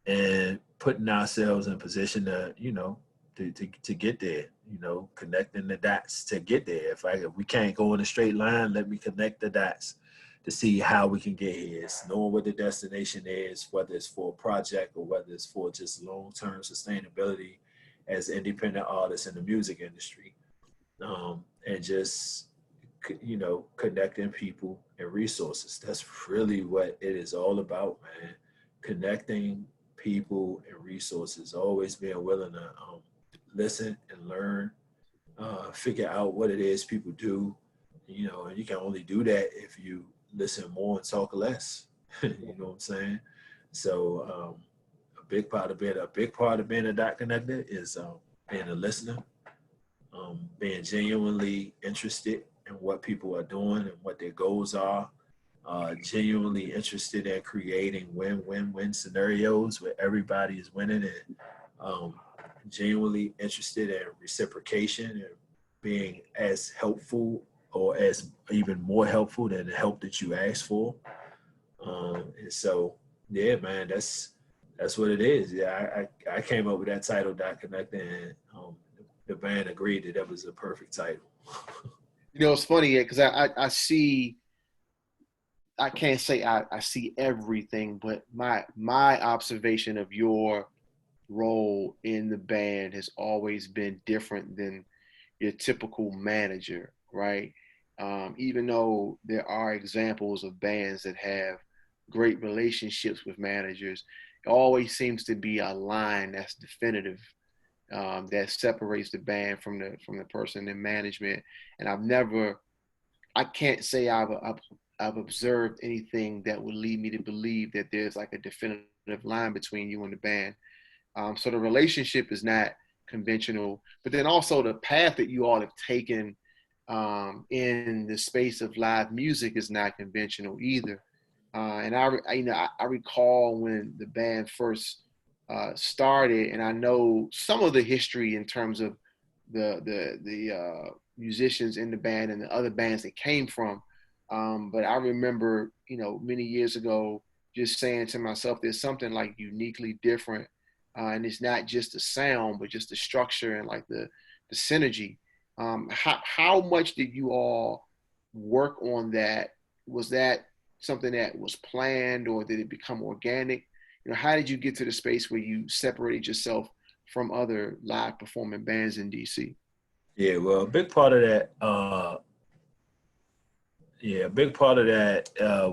and putting ourselves in position to, to get there, connecting the dots to get there. If we can't go in a straight line, let me connect the dots to see how we can get here. It's knowing what the destination is, whether it's for a project or whether it's for just long-term sustainability as independent artists in the music industry. And just, connecting people and resources. That's really what it is all about, man. Connecting people and resources, always being willing to listen and learn figure out what it is people do, and you can only do that if you listen more and talk less. You know what I'm saying? So a big part of being a dot connector is being a listener, being genuinely interested in what people are doing and what their goals are, genuinely interested in creating win-win-win scenarios where everybody is winning, and genuinely interested in reciprocation and being as helpful or as even more helpful than the help that you asked for. And so, yeah, man, that's what it is. Yeah, I came up with that title, Dot Connector, and the band agreed that that was a perfect title. It's funny, because I see, I can't say I see everything, but my observation of your role in the band has always been different than your typical manager, right? Even though there are examples of bands that have great relationships with managers, it always seems to be a line that's definitive, that separates the band from the person in management. And I can't say I've observed anything that would lead me to believe that there's like a definitive line between you and the band. So the relationship is not conventional, but then also the path that you all have taken in the space of live music is not conventional either. And I recall when the band first started, and I know some of the history in terms of the musicians in the band and the other bands they came from. But I remember, many years ago, just saying to myself, there's something like uniquely different, and it's not just the sound, but just the structure and like the synergy. How much did you all work on that? Was that something that was planned, or did it become organic? How did you get to the space where you separated yourself from other live performing bands in DC? Yeah, well, a big part of that,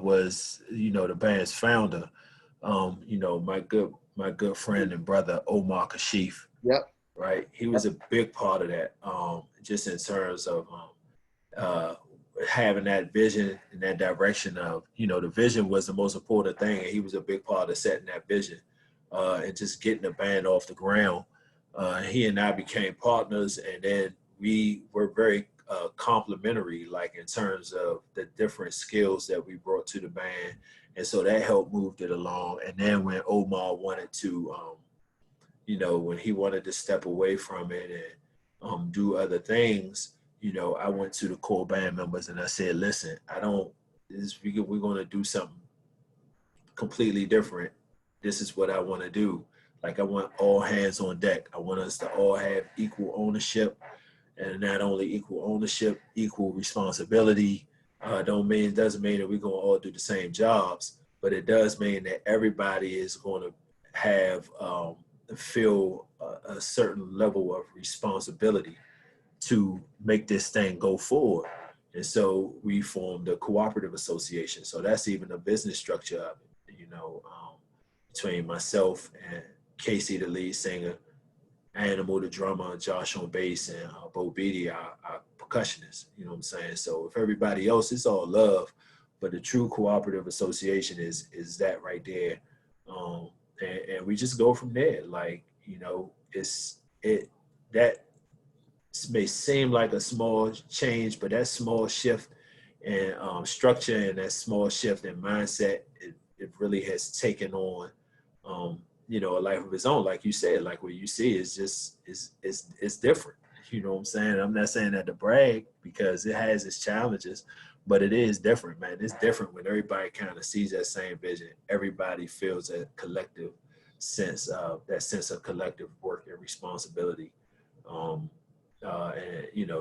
was the band's founder, my good friend and brother Omar Kashif, Yep. right? He was a big part of that, just in terms of uh, having that vision and that direction of, the vision was the most important thing, and he was a big part of setting that vision and just getting the band off the ground. He and I became partners, and then we were very complementary, like in terms of the different skills that we brought to the band, and so that helped move it along. And then when Omar wanted to, when he wanted to step away from it and do other things, I went to the core band members and I said, listen, we're going to do something completely different. This is what I want to do. Like, I want all hands on deck. I want us to all have equal ownership, and not only equal ownership, equal responsibility. Doesn't mean that we're going to all do the same jobs, but it does mean that everybody is going to have feel a certain level of responsibility to make this thing go forward. And so we formed a cooperative association. So that's even a business structure of it, between myself and Casey, the lead singer, Animal, the drummer, Josh on bass, and Bo Beatty, our percussionist. You know what I'm saying? So if everybody else, it's all love, but the true cooperative association is that right there. And we just go from there. Like, that may seem like a small change, but that small shift in structure and that small shift in mindset, it really has taken on, a life of its own. Like you said, like what you see is just, it's different. You know what I'm saying? I'm not saying that to brag, because it has its challenges, but it is different, man. It's different when everybody kind of sees that same vision. Everybody feels that collective sense of collective work and responsibility. And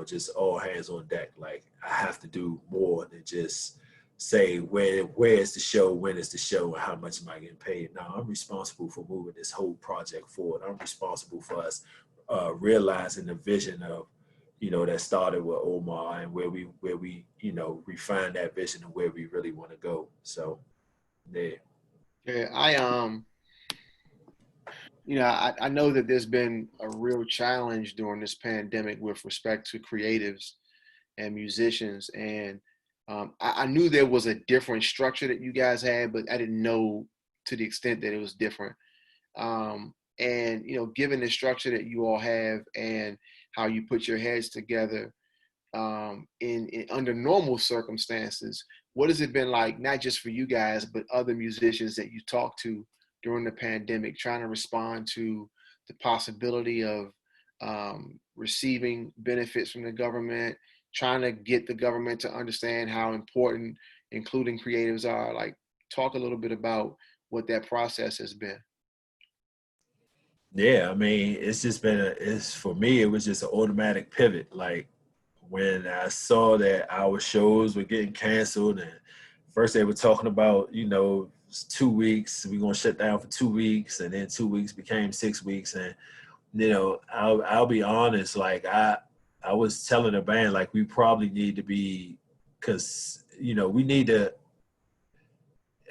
just all hands on deck. Like, I have to do more than just say where is the show, when is the show, and how much am I getting paid. Now I'm responsible for moving this whole project forward. I'm responsible for us realizing the vision of, that started with Omar, and where we refine that vision and where we really want to go. So there. Yeah, I know that there's been a real challenge during this pandemic with respect to creatives and musicians. And I knew there was a different structure that you guys had, but I didn't know to the extent that it was different. And given the structure that you all have and how you put your heads together, in under normal circumstances, what has it been like, not just for you guys, but other musicians that you talk to during the pandemic, trying to respond to the possibility of receiving benefits from the government, trying to get the government to understand how important including creatives are? Like, talk a little bit about what that process has been. Yeah, I mean, it's just been it's for me, it was just an automatic pivot. Like when I saw that our shows were getting canceled, and first they were talking about, it's 2 weeks, we're gonna shut down for 2 weeks, and then 2 weeks became 6 weeks. And I'll be honest, like I was telling the band, like, we probably need to be, because we need to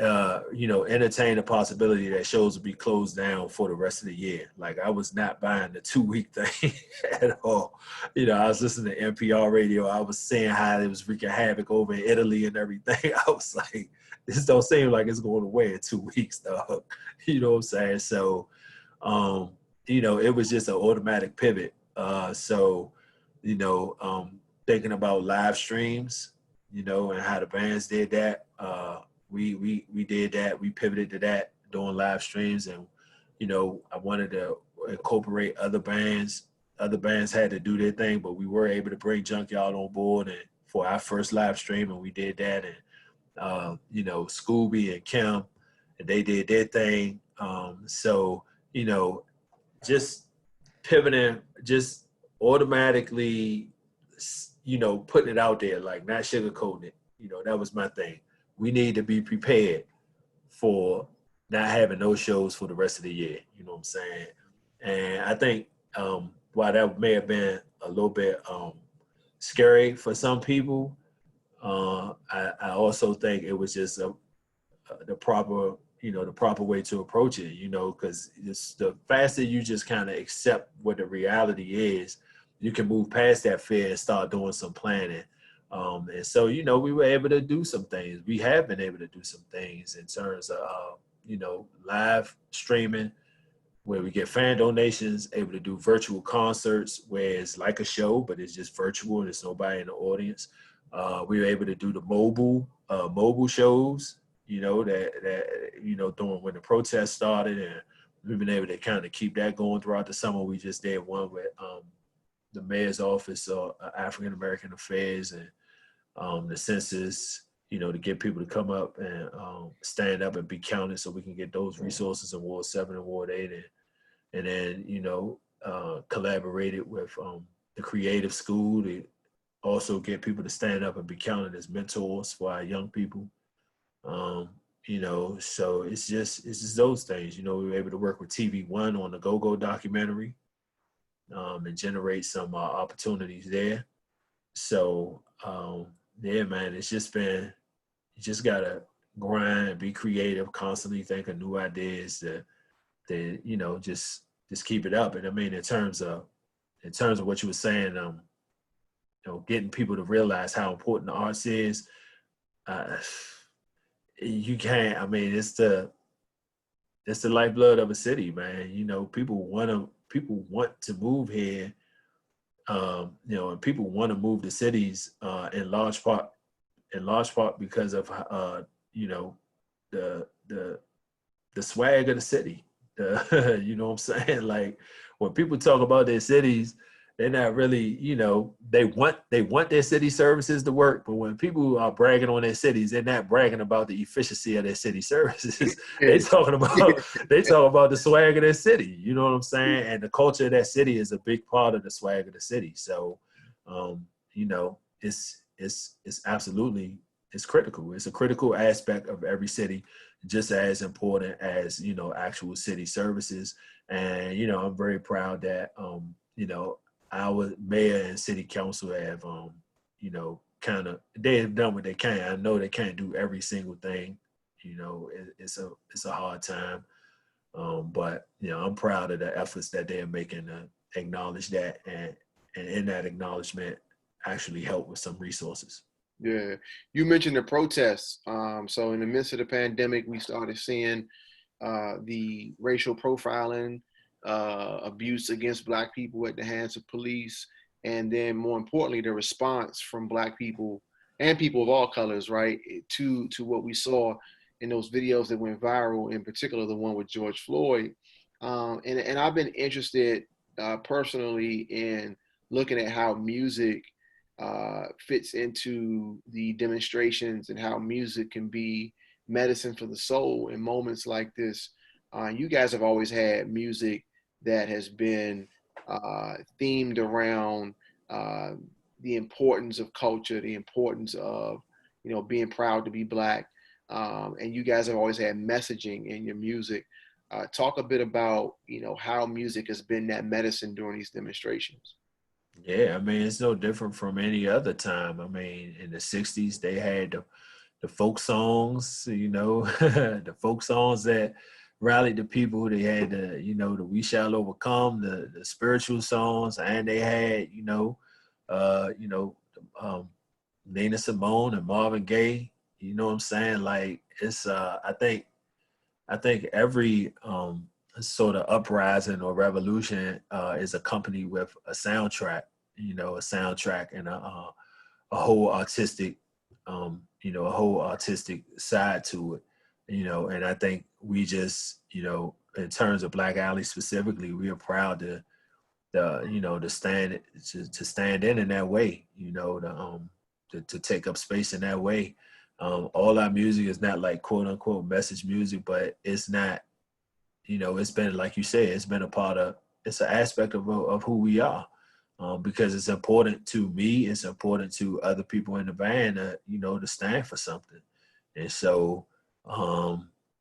entertain the possibility that shows will be closed down for the rest of the year. Like, I was not buying the 2 week thing at all. I was listening to NPR radio. I was seeing how it was wreaking havoc over in Italy and everything. I was like, this don't seem like it's going away in 2 weeks, dog. You know what I'm saying? So, it was just an automatic pivot. Thinking about live streams, and how the bands did that. We did that. We pivoted to that, doing live streams, and I wanted to incorporate other bands. Other bands had to do their thing, but we were able to bring Junkyard on board and for our first live stream, and we did that. And Scooby and Kim, and they did their thing. Just pivoting, just automatically, putting it out there, like not sugarcoating it. That was my thing. We need to be prepared for not having no shows for the rest of the year. You know what I'm saying? And I think while that may have been a little bit scary for some people, I also think it was just the proper way to approach it. Because it's the faster you just kind of accept what the reality is, you can move past that fear and start doing some planning. And so, we were able to do some things. We have been able to do some things in terms of, live streaming, where we get fan donations, able to do virtual concerts where it's like a show, but it's just virtual and there's nobody in the audience. We were able to do the mobile shows, during when the protest started, and we've been able to kind of keep that going throughout the summer. We just did one with the mayor's office of African American Affairs and the census, to get people to come up and stand up and be counted, so we can get those resources in Ward 7 and Ward 8, and then collaborated with the creative school to also get people to stand up and be counted as mentors for our young people. So it's just those things. We were able to work with TV1 on the Go-Go documentary, and generate some opportunities there. So yeah, man, it's just been, you just gotta grind, be creative, constantly think of new ideas that just keep it up. And I mean, in terms of what you were saying, getting people to realize how important the arts is. You can't. I mean, it's the lifeblood of a city, man. People want to move here. And people want to move to cities in large part because of the swag of the city. You know what I'm saying? Like, when people talk about their cities, they're not really, they want their city services to work, but when people are bragging on their cities, they're not bragging about the efficiency of their city services. They talking about the swag of their city. You know what I'm saying? And the culture of that city is a big part of the swag of the city. So, it's absolutely, it's critical. It's a critical aspect of every city, just as important as, actual city services. And, I'm very proud that, our mayor and city council have, they have done what they can. I know they can't do every single thing. It's a hard time, But I'm proud of the efforts that they're making to acknowledge that, and in that acknowledgement, actually help with some resources. Yeah, you mentioned the protests. So in the midst of the pandemic, we started seeing the racial profiling, abuse against Black people at the hands of police, and then more importantly, the response from Black people and people of all colors, right, to what we saw in those videos that went viral, in particular the one with George Floyd. And I've been interested personally in looking at how music fits into the demonstrations and how music can be medicine for the soul in moments like this. You guys have always had music that has been themed around uh, the importance of culture, the importance of being proud to be Black, and you guys have always had messaging in your music. Talk a bit about how music has been that medicine during these demonstrations. Yeah, I mean, it's no different from any other time. I mean, in the 60s, they had the folk songs, the folk songs that rallied the people. They had the We Shall Overcome, the spiritual songs, and they had, um, Nina Simone and Marvin Gaye. You know what I'm saying? Like, it's, I think every sort of uprising or revolution is accompanied with a soundtrack, and a whole artistic, a whole artistic side to it, and I think we just, in terms of Black Alley specifically, we are proud to stand to stand in that way, to take up space in that way. All our music is not like quote unquote message music, but it's not, it's been, like you said, it's been it's an aspect of who we are. Because it's important to me, it's important to other people in the band, to stand for something. And so,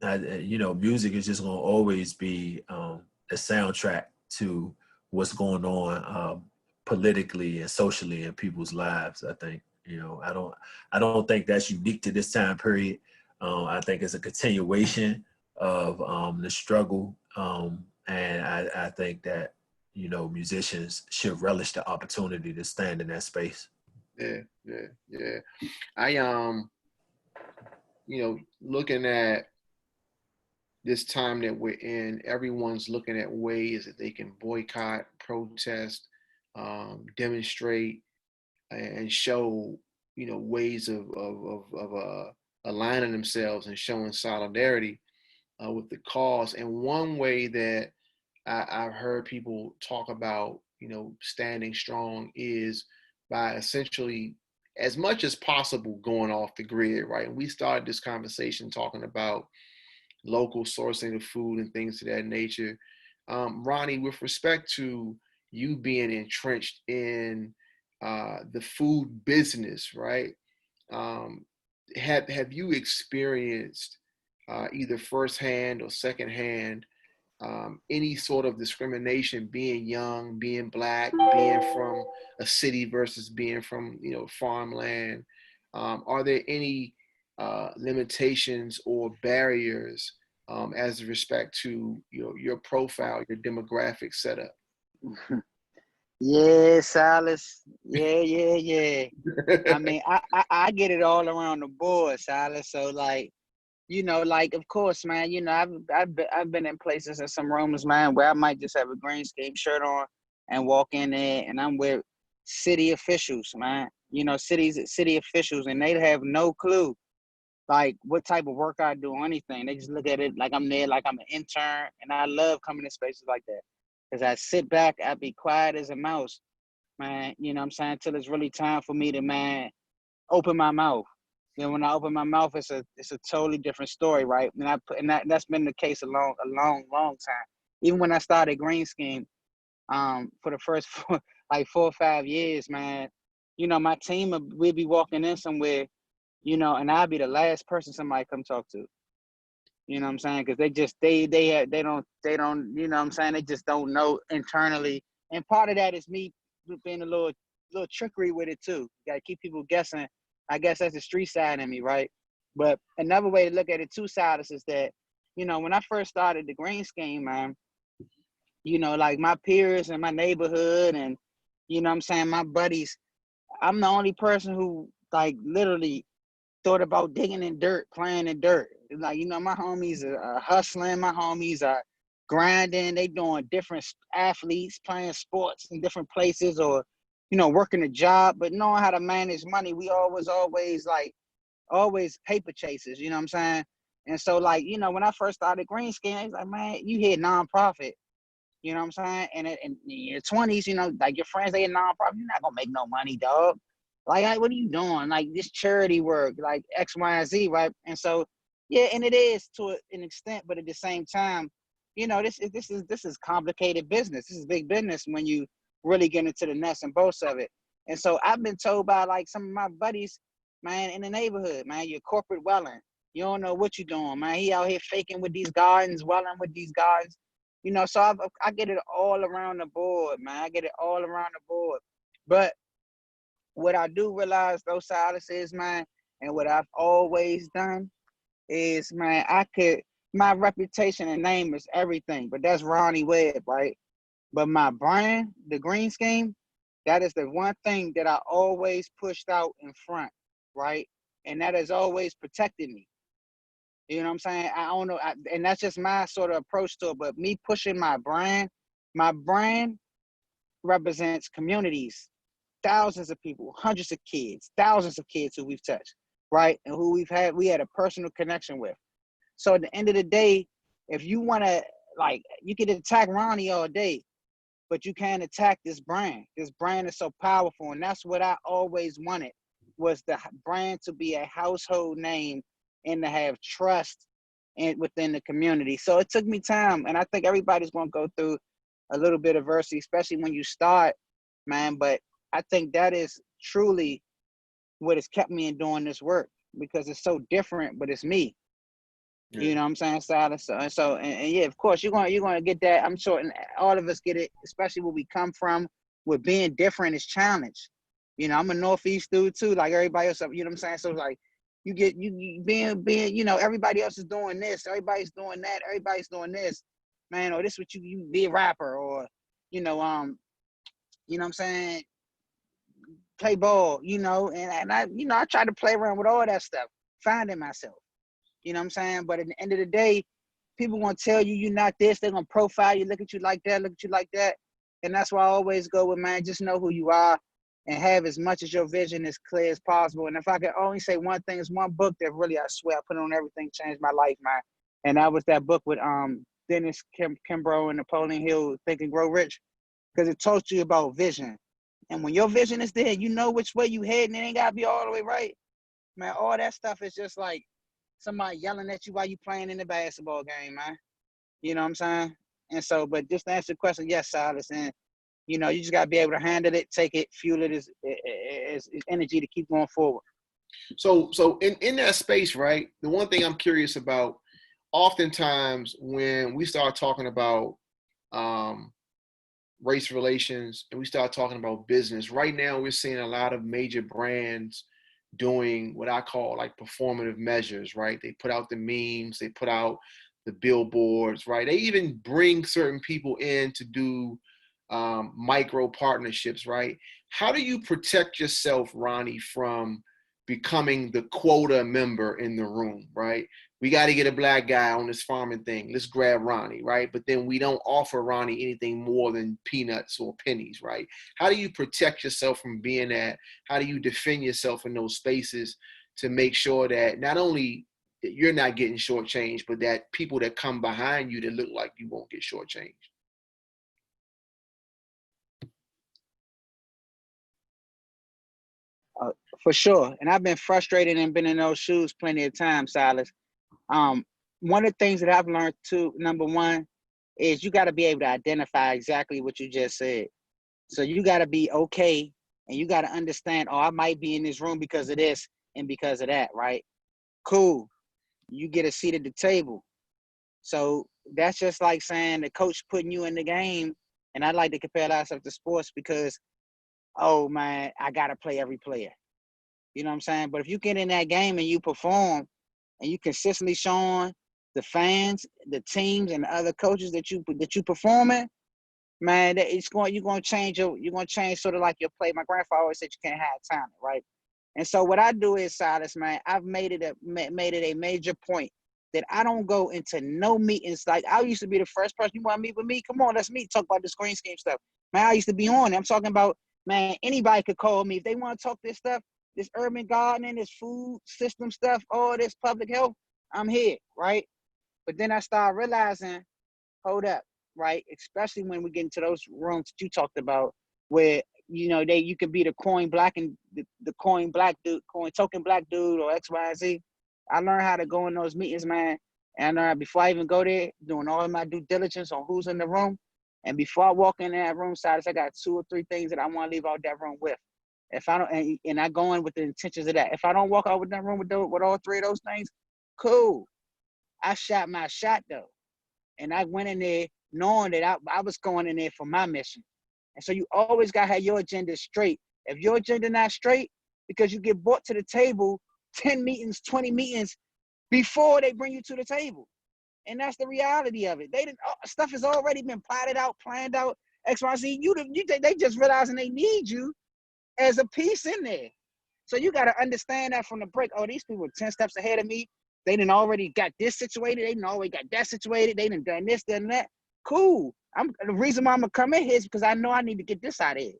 music is just going to always be a soundtrack to what's going on politically and socially in people's lives. I think, I don't think that's unique to this time period. I think it's a continuation of the struggle, and I think that musicians should relish the opportunity to stand in that space. Yeah, yeah, yeah. I looking at this time that we're in, everyone's looking at ways that they can boycott, protest, demonstrate, and show, ways of aligning themselves and showing solidarity with the cause. And one way that I've heard people talk about, standing strong is by essentially, as much as possible, going off the grid, right? And we started this conversation talking about local sourcing of food and things of that nature. Ronnie, with respect to you being entrenched in the food business, right? Um, have you experienced either firsthand or secondhand any sort of discrimination, being young, being Black, being from a city versus being from farmland? Are there any limitations or barriers as respect to your profile, your demographic setup? Yeah, Silas. Yeah. I mean, I get it all around the board, Silas. So like, like of course, man. I've been in places in some rooms, man, where I might just have a green scheme shirt on and walk in there, and I'm with city officials, man. City officials, and they have no clue like what type of work I do or anything. They just look at it like I'm there, like I'm an intern, and I love coming to spaces like that because I sit back, I be quiet as a mouse, man. You know what I'm saying? Till it's really time for me to, man, open my mouth. When I open my mouth, it's a totally different story, right? That's been the case a long time. Even when I started Green Scheme, for the first like 4 or 5 years, man, my team we'd be walking in somewhere, and I'd be the last person somebody come talk to. You know what I'm saying? Because they don't, you know what I'm saying? They just don't know internally. And part of that is me being a little trickery with it too. You gotta keep people guessing. I guess that's the street side in me, right? But another way to look at it too, Silas, is that, you know, when I first started the green scheme, man, you know, like my peers in my neighborhood and, you know what I'm saying, my buddies, I'm the only person who like literally thought about digging in dirt, playing in dirt. Like, you know, my homies are hustling, my homies are grinding, they doing different athletes, playing sports in different places or, you know, working a job, but knowing how to manage money, we always paper chasers, you know what I'm saying? And so like, you know, when I first started Green Skin, I was like, man, you hit nonprofit, you know what I'm saying? And in your 20s, you know, like your friends, they a nonprofit, you're not gonna make no money, dog. Like, what are you doing? Like this charity work, like X, Y, and Z, right? And so, yeah, and it is to an extent, but at the same time, you know, this is complicated business. This is big business when you really get into the nuts and bolts of it. And so I've been told by like some of my buddies, man, in the neighborhood, man, you're corporate welling. You don't know what you're doing, man. He out here faking with these gardens, welling with these gardens. You know, so I get it all around the board, man. I get it all around the board. But what I do realize, though, Silas, is, man, and what I've always done is, man, my reputation and name is everything, but that's Ronnie Webb, right? But my brand, the green scheme, that is the one thing that I always pushed out in front, right? And that has always protected me. You know what I'm saying? I don't know, and that's just my sort of approach to it. But me pushing my brand represents communities, thousands of people, hundreds of kids, thousands of kids who we've touched, right? And who we had a personal connection with. So at the end of the day, if you want to, like, you can attack Ronnie all day, but you can't attack this brand. This brand is so powerful, and that's what I always wanted, was the brand to be a household name and to have trust within the community. So it took me time, and I think everybody's going to go through a little bit of adversity, especially when you start, man. But I think that is truly what has kept me in doing this work, because it's so different, but it's me. Yeah. You know what I'm saying, Silas? And yeah, of course, you're gonna get that. I'm sure, and all of us get it, especially where we come from. With being different is challenge. You know, I'm a Northeast dude too, like everybody else. You know what I'm saying? So like, you get you being, you know, everybody else is doing this, everybody's doing that, everybody's doing this, man. Or this what you be a rapper, or you know what I'm saying, play ball, you know, and I try to play around with all that stuff, finding myself. You know what I'm saying? But at the end of the day, people want to tell you you're not this. They're going to profile you, look at you like that, look at you like that. And that's why I always go with, man, just know who you are and have as much as your vision as clear as possible. And if I could only say one thing, it's one book that really, I swear, I put on everything, changed my life, man. And that was that book with Dennis Kimbrough and Napoleon Hill, Think and Grow Rich, because it taught you about vision. And when your vision is there, you know which way you head, and it ain't got to be all the way right. Man, all that stuff is just like somebody yelling at you while you playing in the basketball game, man. You know what I'm saying? And so, but just to answer the question, yes, Silas, and you know, you just gotta be able to handle it, take it, fuel it as energy to keep going forward. So in that space, right? The one thing I'm curious about, oftentimes when we start talking about race relations and we start talking about business, right now we're seeing a lot of major brands doing what I call like performative measures, right? They put out the memes, they put out the billboards, right? They even bring certain people in to do micro partnerships, right? How do you protect yourself, Ronnie, from becoming the quota member in the room, right? We got to get a black guy on this farming thing. Let's grab Ronnie, right? But then we don't offer Ronnie anything more than peanuts or pennies, right? How do you protect yourself from being that? How do you defend yourself in those spaces to make sure that not only that you're not getting shortchanged, but that people that come behind you that look like you won't get shortchanged? For sure. And I've been frustrated and been in those shoes plenty of times, Silas. One of the things that I've learned too, number one, is you got to be able to identify exactly what you just said. So you got to be okay, and you got to understand, oh, I might be in this room because of this and because of that, right? Cool. You get a seat at the table. So that's just like saying the coach putting you in the game. And I like to compare ourselves to sports because, oh man, I got to play every player. You know what I'm saying? But if you get in that game and you perform and you consistently showing the fans, the teams, and the other coaches that you performing, man, you're gonna change sort of like your play. My grandfather always said you can't have talent, right? And so what I do is, Silas, man, I've made it a major point that I don't go into no meetings. Like, I used to be the first person, you want to meet with me? Come on, let's meet, talk about this green scheme stuff. Man, I used to be on it. I'm talking about, man, anybody could call me if they want to talk this stuff, this urban gardening, this food system stuff, all this public health. I'm here, right? But then I started realizing, hold up, right? Especially when we get into those rooms that you talked about, where you could be the coin black and the coin black dude, coin token black dude, or X, Y, and Z. I learned how to go in those meetings, man. And before I even go there, doing all of my due diligence on who's in the room. And before I walk in that room, Silas, I got 2 or 3 things that I want to leave out that room with. If I don't, and I go in with the intentions of that. If I don't walk out with that room with all 3 of those things, cool. I shot my shot though. And I went in there knowing that I was going in there for my mission. And so you always got to have your agenda straight. If your agenda not straight, because you get brought to the table 10 meetings, 20 meetings before they bring you to the table. And that's the reality of it. Stuff has already been plotted out, planned out, X, Y, Z. They just realizing they need you as a piece in there. So you got to understand that from the break. Oh, these people are 10 steps ahead of me. They done already got this situated. They done already got that situated. They done done this, done that. Cool. The reason why I'm going to come in here is because I know I need to get this out of here.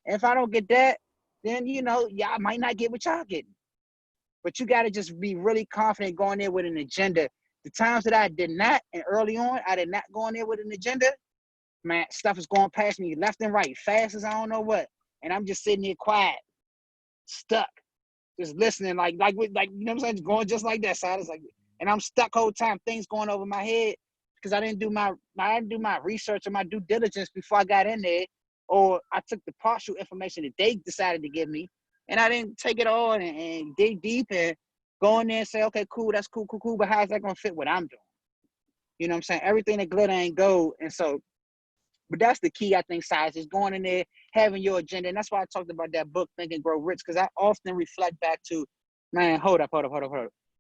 And if I don't get that, then, y'all might not get what y'all getting. But you got to just be really confident going there with an agenda. The times that I did not, and early on, I did not go in there with an agenda, man, stuff is going past me left and right, fast as I don't know what. And I'm just sitting here quiet, stuck, just listening, like you know what I'm saying, going just like that. So I was like, and I'm stuck whole time, things going over my head because I didn't do my research or my due diligence before I got in there, or I took the partial information that they decided to give me, and I didn't take it all and dig deep and go in there and say, okay, cool, that's cool, but how's that gonna fit what I'm doing? You know what I'm saying? Everything that glitter ain't gold, and so. But that's the key, I think, Size, is going in there, having your agenda. And that's why I talked about that book, Think and Grow Rich, because I often reflect back to, man, hold up.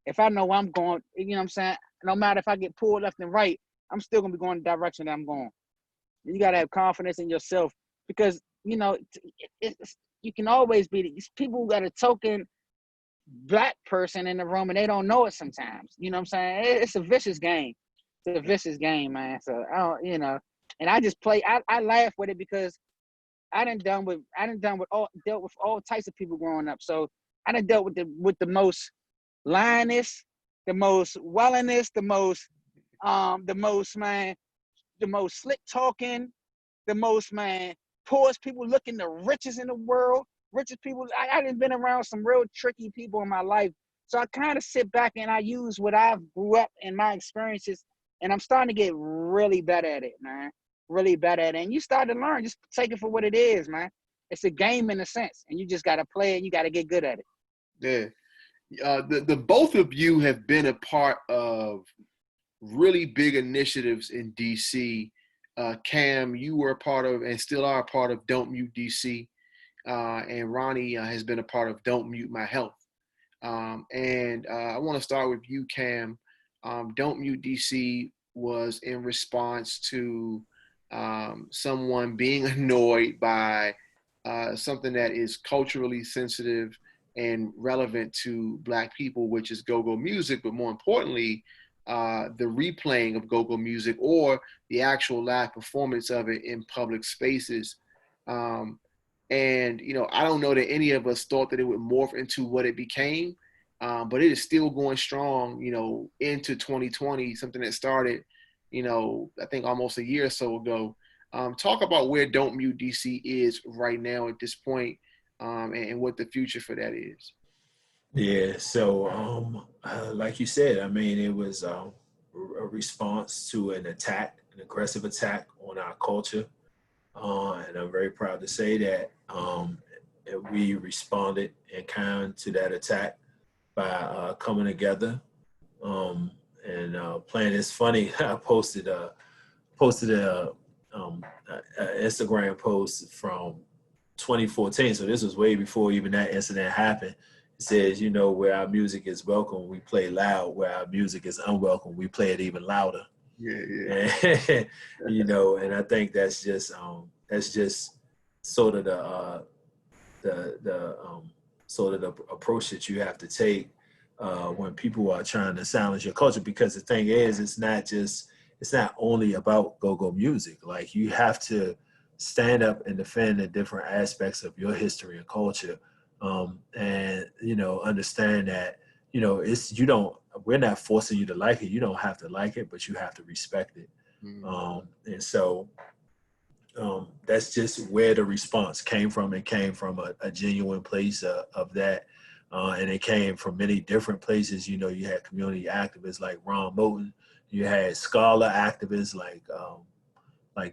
If I know where I'm going, you know what I'm saying? No matter if I get pulled left and right, I'm still going to be going the direction that I'm going. You got to have confidence in yourself because, you can always be these people who got a token black person in the room and they don't know it sometimes. You know what I'm saying? It's a vicious game. It's a vicious game, man. So, and I just play. I laugh with it because I done dealt with all types of people growing up. So I done dealt with the most lioness, the most wellness, the most slick talking, the most poorest people looking the richest in the world, richest people. I done been around some real tricky people in my life. So I kind of sit back and I use what I've grew up in my experiences, and I'm starting to get really better at it, man. Really better at it. And you start to learn, just take it for what it is, man. It's a game in a sense, and you just got to play it. You got to get good at it. Yeah. The both of you have been a part of really big initiatives in DC. Cam, you were a part of and still are a part of Don't Mute DC. And Ronnie has been a part of Don't Mute My Health. And I want to start with you, Cam. Don't Mute DC was in response to someone being annoyed by something that is culturally sensitive and relevant to Black people, which is go-go music, but more importantly, the replaying of go-go music or the actual live performance of it in public spaces. And, I don't know that any of us thought that it would morph into what it became, but it is still going strong, into 2020, something that started, I think almost a year or so ago. Talk about where Don't Mute DC is right now at this point, and what the future for that is. Yeah, so like you said, I mean, it was a response to an aggressive attack on our culture. And I'm very proud to say that we responded in kind to that attack by coming together and playing. It's funny, I posted a Instagram post from 2014. So this was way before even that incident happened. It says, you know, where our music is welcome, we play loud. Where our music is unwelcome, we play it even louder. Yeah, yeah. And, you know, and I think that's just sort of the sort of the approach that you have to take when people are trying to silence your culture. Because the thing is, it's not only about go-go music. Like, you have to stand up and defend the different aspects of your history and culture, and you know, understand that, you know, we're not forcing you to like it. You don't have to like it, but you have to respect it. And so that's just where the response came from. It came from a genuine place of that. And it came from many different places. You know, you had community activists like Ron Moulton. You had scholar activists like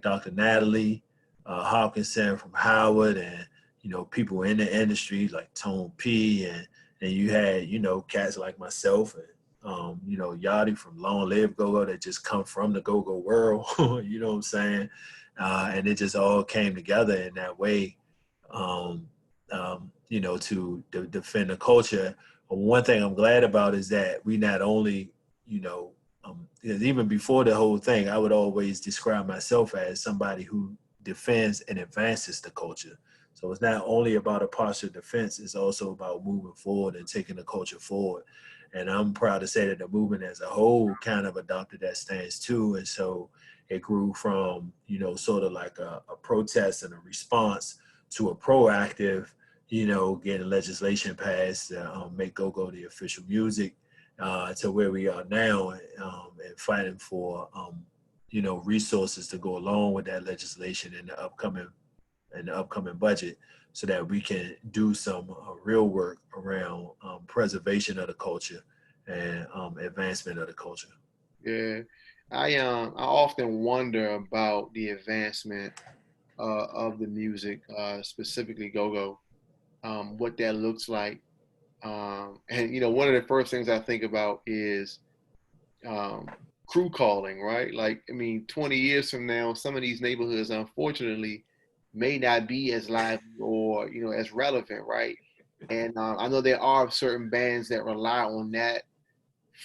Dr. Natalie Hawkinson from Howard, and, you know, people in the industry like Tone P. And you had, you know, cats like myself and, you know, Yachty from Long Live Go-Go that just come from the go-go world. You know what I'm saying? And it just all came together in that way, you know, to defend the culture. But one thing I'm glad about is that we not only, you know, because even before the whole thing, I would always describe myself as somebody who defends and advances the culture. So it's not only about a posture of defense, it's also about moving forward and taking the culture forward. And I'm proud to say that the movement as a whole kind of adopted that stance too. And so it grew from, you know, sort of like a protest and a response to a proactive, you know, getting legislation passed to make go-go the official music, to where we are now, and fighting for, you know, resources to go along with that legislation in the upcoming budget, so that we can do some real work around preservation of the culture and advancement of the culture. Yeah. I often wonder about the advancement of the music, specifically go-go, what that looks like. And you know, one of the first things I think about is um, crew calling, right? Like, I mean, 20 years from now, some of these neighborhoods, unfortunately, may not be as lively or, you know, as relevant, right? And I know there are certain bands that rely on that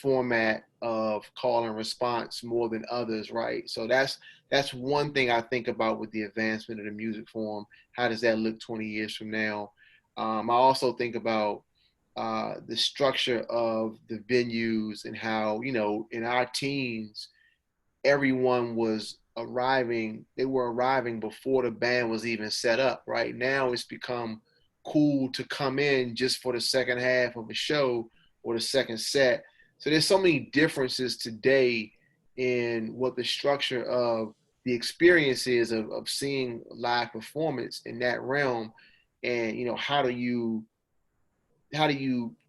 format of call and response more than others, right? So that's one thing I think about with the advancement of the music form. How does that look 20 years from now? I also think about the structure of the venues and how, you know, in our teens, everyone was arriving, they were arriving before the band was even set up. Right now, it's become cool to come in just for the second half of a show or the second set. So there's so many differences today in what the structure of the experience is of seeing live performance in that realm. And, you know, how do you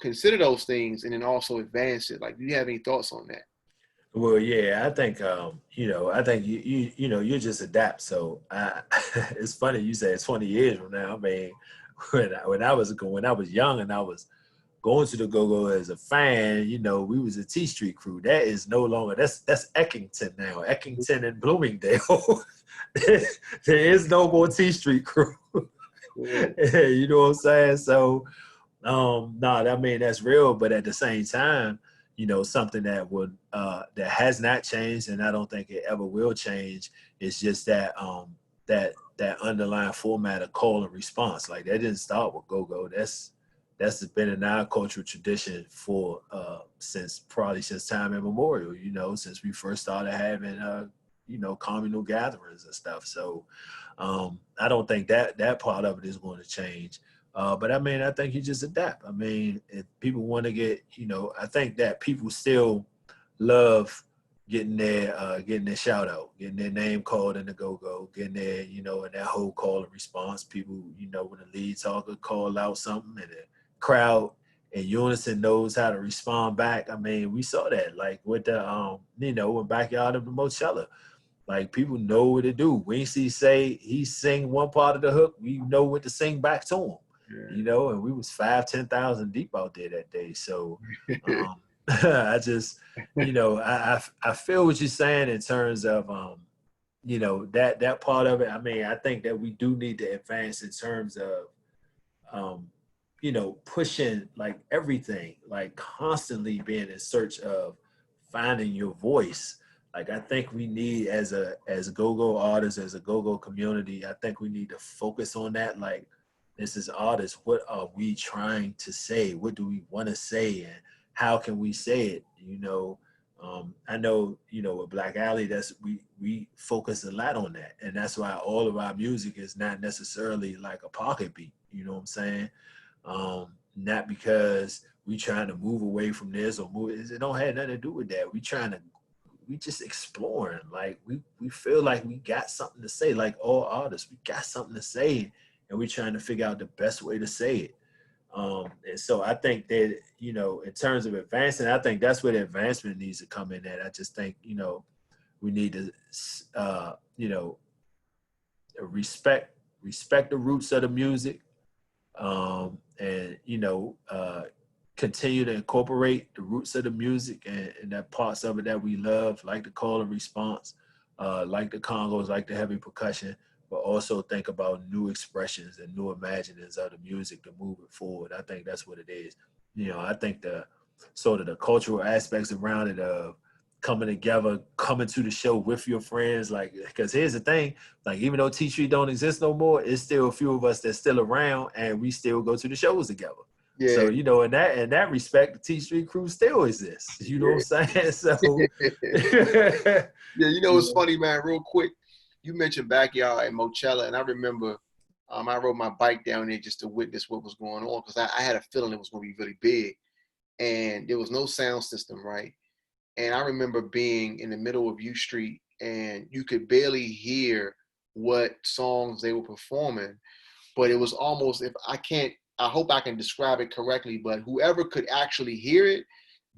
consider those things and then also advance it? Like, do you have any thoughts on that? Well, yeah, I think I think you know, you just adapt. So it's funny you say 20 years from now. I mean, when I was young and I was going to the go-go as a fan, you know, we was a T Street crew. That is no longer, that's Eckington now. Eckington and Bloomingdale. There is no more T Street crew. Yeah. You know what I'm saying? So no, I mean, that's real, but at the same time, you know, something that has not changed, and I don't think it ever will change, is just that that underlying format of call and response. Like, that didn't start with go-go. That's been in our cultural tradition for since time immemorial, you know, since we first started having you know, communal gatherings and stuff. So I don't think that part of it is going to change. But I mean, I think you just adapt. I mean, if people want to get, you know, I think that people still love getting their shout out, getting their name called in the go-go, getting their, you know, and that whole call and response. People, you know, when the lead talker call out something and the crowd in unison knows how to respond back. I mean, we saw that like with the you know, when Backyard of the Mochella. Like, people know what to do. Wincy say he sing one part of the hook, we know what to sing back to him. Yeah. You know, and we was 5,000-10,000 deep out there that day. So I just, you know, I feel what you're saying in terms of you know, that part of it. I mean, I think that we do need to advance in terms of pushing like everything, like constantly being in search of finding your voice. Like I think we need as go-go artists, as a go-go community, I think we need to focus on that. Like this is artists, what are we trying to say? What do we want to say? And how can we say it? I know, with Black Alley, that's we focus a lot on that. And that's why all of our music is not necessarily like a pocket beat. You know what I'm saying? Not because we trying to move away from this or move. It don't have nothing to do with that. We just exploring. Like we feel like we got something to say. Like all artists, we got something to say, and we're trying to figure out the best way to say it. And so I think that in terms of advancing, I think that's where the advancement needs to come in. At I just think we need to respect the roots of the music. And continue to incorporate the roots of the music and that parts of it that we love, like the call and response, like the congos, like the heavy percussion, but also think about new expressions and new imaginings of the music to move it forward. I think that's what it is. I think the sort of the cultural aspects around it of coming together, coming to the show with your friends, like, because here's the thing, like even though T Street don't exist no more, it's still a few of us that's still around and we still go to the shows together. Yeah. So, in that respect, the T Street crew still exists. You know what I'm saying? So yeah, it's funny, man, real quick. You mentioned Backyard and Mochella, and I remember I rode my bike down there just to witness what was going on, because I had a feeling it was going to be really big. And there was no sound system, right? And I remember being in the middle of U Street, and you could barely hear what songs they were performing. But it was almost, I hope I can describe it correctly, but whoever could actually hear it,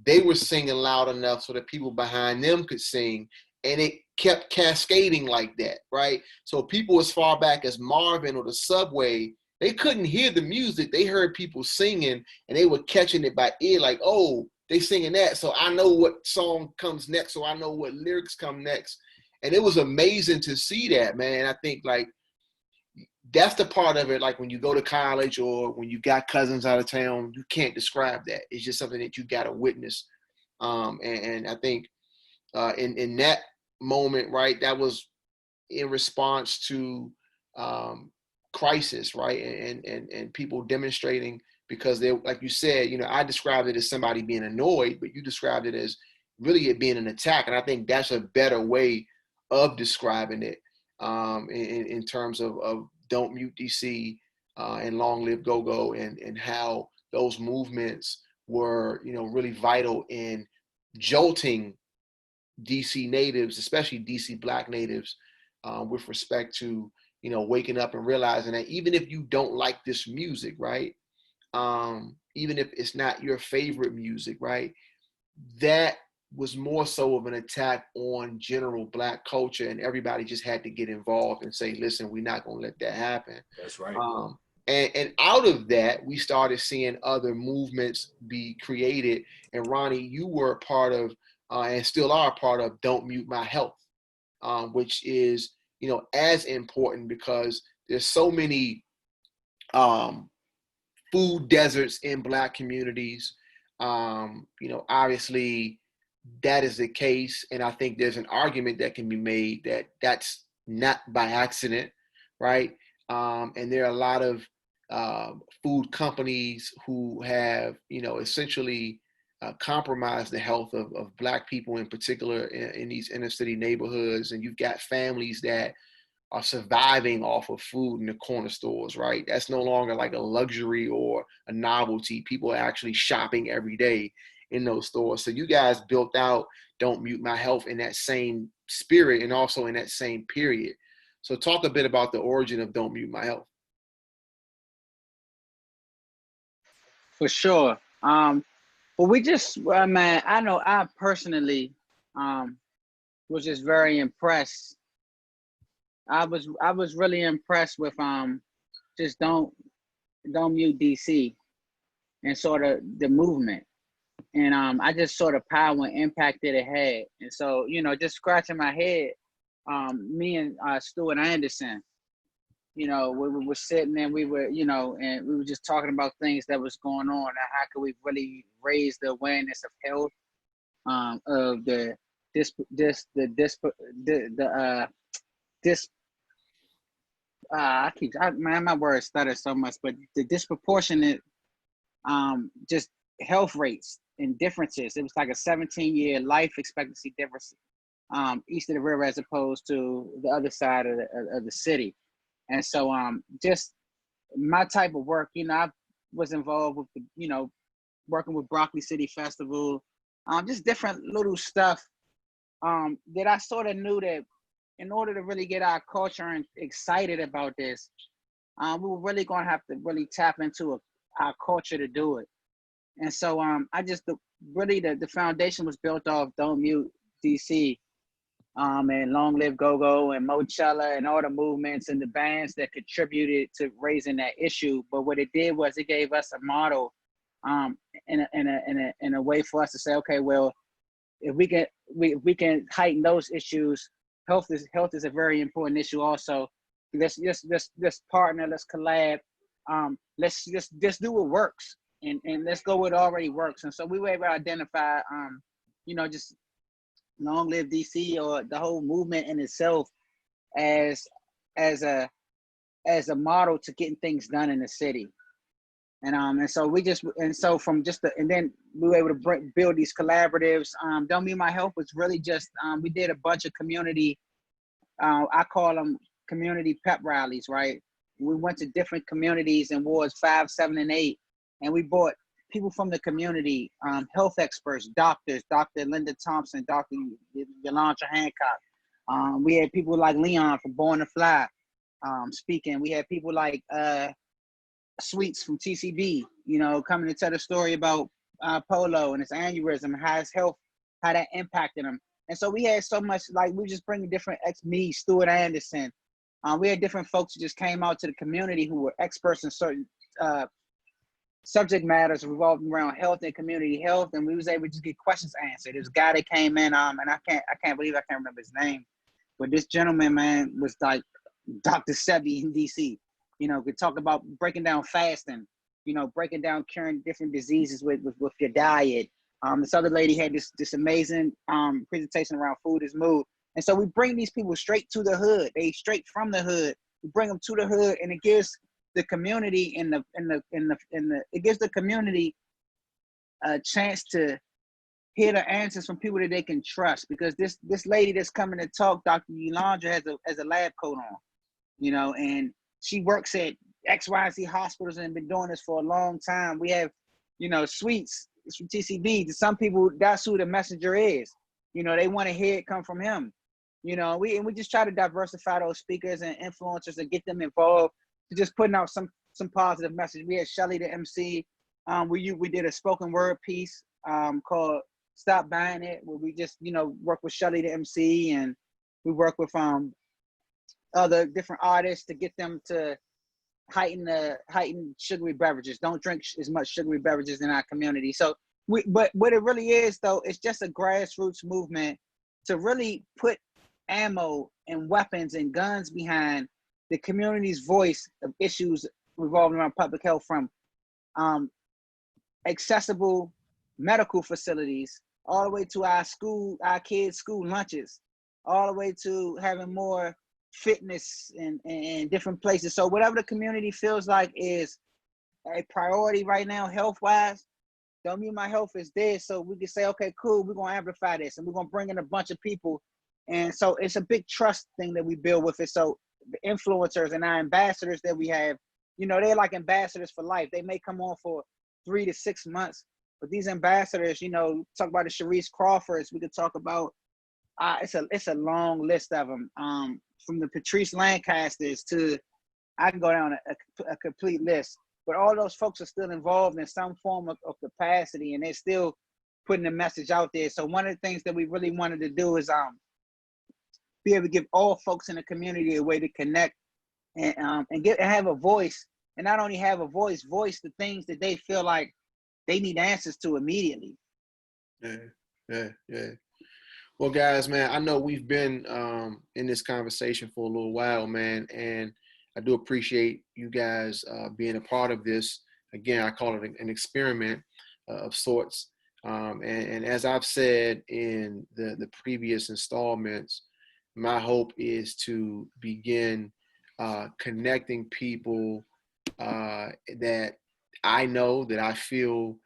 they were singing loud enough so that people behind them could sing. And it kept cascading like that, right? So people as far back as Marvin or the Subway, they couldn't hear the music. They heard people singing, and they were catching it by ear, like, oh, they singing that, so I know what song comes next, so I know what lyrics come next. And it was amazing to see that, man. I think, like, that's the part of it, like when you go to college or when you got cousins out of town, you can't describe that. It's just something that you got to witness. And I think in that moment, right, that was in response to crisis, right, and people demonstrating, because they, like you said, I described it as somebody being annoyed, but you described it as really it being an attack. And I think that's a better way of describing it in terms of Don't Mute DC and Long Live Go-Go, and how those movements were, really vital in jolting DC natives, especially DC Black natives, with respect to, waking up and realizing that even if you don't like this music, right, even if it's not your favorite music, right, that was more so of an attack on general Black culture, and everybody just had to get involved and say, listen, we're not going to let that happen. That's right. And out of that, we started seeing other movements be created. And Ronnie, you were a part of, and still are a part of, Don't Mute My Health, which is, as important, because there's so many food deserts in Black communities. Obviously that is the case. And I think there's an argument that can be made that that's not by accident, right? And there are a lot of food companies who have, essentially compromised the health of Black people in particular in these inner city neighborhoods. And you've got families that are surviving off of food in the corner stores, right? That's no longer like a luxury or a novelty. People are actually shopping every day in those stores. So you guys built out Don't Mute My Health in that same spirit and also in that same period. So talk a bit about the origin of Don't Mute My Health. For sure. Well, we just, man, I know I personally was just very impressed. I was really impressed with just don't mute DC and sort of the movement, and I just saw the power and impact that it had. And so, just scratching my head, me and Stuart Anderson, You know, we were sitting and we were, you know, and we were just talking about things that was going on and how could we really raise the awareness of health, of the this this the this the this man, my words stutter so much, but the disproportionate just health rates and differences. It was like a 17-year life expectancy difference east of the river as opposed to the other side of the city. And so just my type of work, you know, I was involved with the, you know, working with Broccoli City Festival, just different little stuff that I sort of knew that in order to really get our culture and excited about this, we were really going to have to really tap into our culture to do it. And so I just really the foundation was built off Don't Mute DC, and Long Live Go-Go and Mochella and all the movements and the bands that contributed to raising that issue. But what it did was it gave us a model, in a way for us to say, okay, well, if we can heighten those issues, health is a very important issue also. Let's partner, let's collab, let's just do what works, and let's go with what already works. And so we were able to identify, you know, just Long Live DC or the whole movement in itself as a model to getting things done in the city. And so we just, and so from just the, and then we were able to build these collaboratives. Don't Be My Health was really just, we did a bunch of community, I call them community pep rallies, right? We went to different communities in wards 5, 7, and 8, and we brought people from the community, health experts, doctors, Dr. Linda Thompson, Dr. Yolanda Hancock. We had people like Leon from Born to Fly speaking. We had people like Sweets from TCB, you know, coming to tell the story about Polo and his aneurysm, how his health, how that impacted him. And so we had so much, like we just bringing different me, Stuart Anderson. We had different folks who just came out to the community who were experts in certain subject matters revolving around health and community health, and we was able to just get questions answered. This guy that came in, and I can't believe I can't remember his name, but this gentleman, man, was like Dr. Sebi in DC. You know, could talk about breaking down fasting, you know, breaking down curing different diseases with your diet. This other lady had this amazing presentation around food is mood. And so we bring these people straight to the hood. They straight from the hood. We bring them to the hood, and it gives the community it gives the community a chance to hear the answers from people that they can trust. Because this lady that's coming to talk, Dr. Yolanda, has a lab coat on, you know, and she works at XYZ hospitals and been doing this for a long time. We have, you know, Sweets from TCB. To some people, that's who the messenger is. You know, they want to hear it come from him. You know, we just try to diversify those speakers and influencers and get them involved to just putting out some positive message. We had Shelly the MC. We did a spoken word piece called Stop Buying It, where we just, you know, work with Shelly the MC, and we work with other different artists to get them to heighten sugary beverages. Don't drink as much sugary beverages in our community. So but what it really is, though, it's just a grassroots movement to really put ammo and weapons and guns behind the community's voice of issues revolving around public health, from accessible medical facilities all the way to our kids' school lunches, all the way to having more fitness and different places. So whatever the community feels like is a priority right now, health-wise, Don't Mute My Health is there. So we can say, okay, cool, we're going to amplify this, and we're going to bring in a bunch of people. And so it's a big trust thing that we build with it. So the influencers and our ambassadors that we have, you know, they're like ambassadors for life. They may come on for 3 to 6 months, but these ambassadors, you know, talk about the Sharice Crawfords. We could talk about, it's a long list of them. From the Patrice Lancasters to, I can go down a complete list. But all those folks are still involved in some form of capacity, and they're still putting the message out there. So one of the things that we really wanted to do is be able to give all folks in the community a way to connect and have a voice, and not only have a voice the things that they feel like they need answers to immediately. Yeah. Well, guys, man, I know we've been in this conversation for a little while, man, and I do appreciate you guys being a part of this. Again, I call it an experiment of sorts. And as I've said in the previous installments, my hope is to begin connecting people that I know, that I feel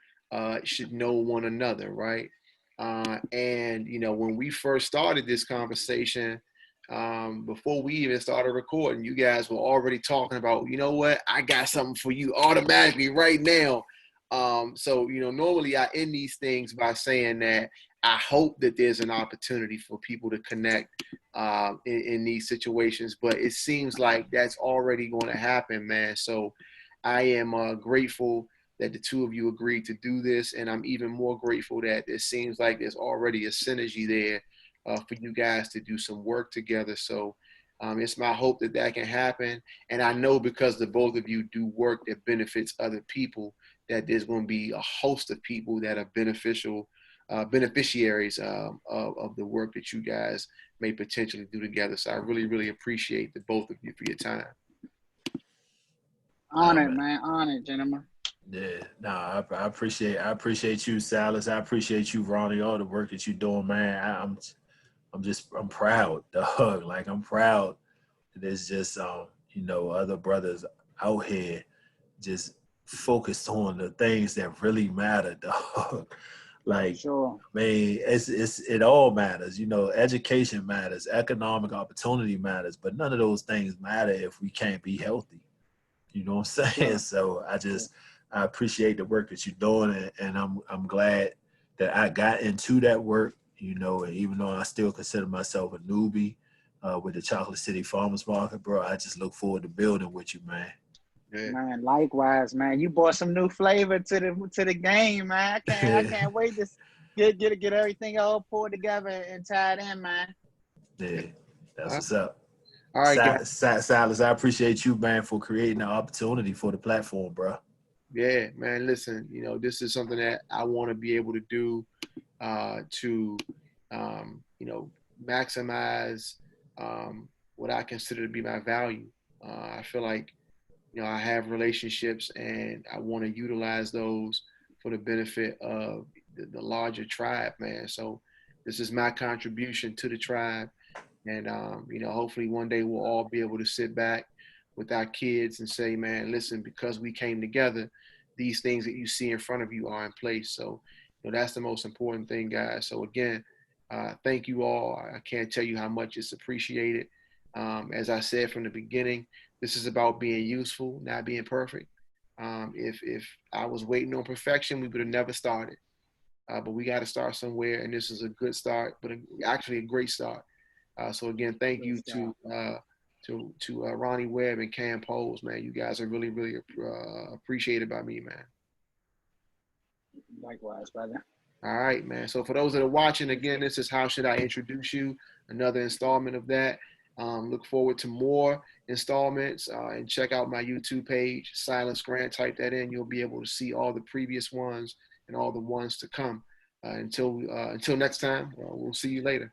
should know one another, right? And when we first started this conversation, before we even started recording, you guys were already talking about, you know what, I got something for you automatically right now. So normally I end these things by saying that I hope that there's an opportunity for people to connect in these situations, but it seems like that's already going to happen, man. So I am grateful that the two of you agreed to do this, and I'm even more grateful that it seems like there's already a synergy there for you guys to do some work together. So it's my hope that that can happen, and I know because the both of you do work that benefits other people, that there's going to be a host of people that are beneficiaries of the work that you guys may potentially do together. So I really, really appreciate the both of you for your time. Honored, man. Honored, gentlemen. Yeah, I appreciate you, Silas. I appreciate you, Ronnie, all the work that you're doing, man. I'm proud, dog. Like, I'm proud that there's just other brothers out here just focused on the things that really matter, dog. Like, sure. I mean, it all matters. Education matters, economic opportunity matters, but none of those things matter if we can't be healthy. You know what I'm saying? Sure. So I appreciate the work that you're doing, and I'm glad that I got into that work. And even though I still consider myself a newbie with the Chocolate City Farmers Market, bro, I just look forward to building with you, man. Yeah. Man, likewise, man. You brought some new flavor to the game, man. I can't wait to get everything all pulled together and tied in, man. Yeah, that's what's up. All right, Silas, I appreciate you, man, for creating the opportunity for the platform, bro. Yeah, man. Listen, this is something that I want to be able to do to, maximize what I consider to be my value. I feel like, I have relationships and I want to utilize those for the benefit of the larger tribe, man. So this is my contribution to the tribe. And, hopefully one day we'll all be able to sit back with our kids and say, man, listen, because we came together, these things that you see in front of you are in place. So, that's the most important thing, guys. So again, thank you all. I can't tell you how much it's appreciated. As I said from the beginning, this is about being useful, not being perfect. If I was waiting on perfection, we would have never started. But we got to start somewhere, and this is a good start, but actually a great start. So again, thank you to Ronnie Webb and Cam Poles, man. You guys are really, really appreciated by me, man. Likewise, brother. All right, man. So for those that are watching, again, this is How Should I Introduce You? Another installment of that. Look forward to more installments and check out my YouTube page, Silas Grant. Type that in. You'll be able to see all the previous ones and all the ones to come. Until next time, we'll see you later.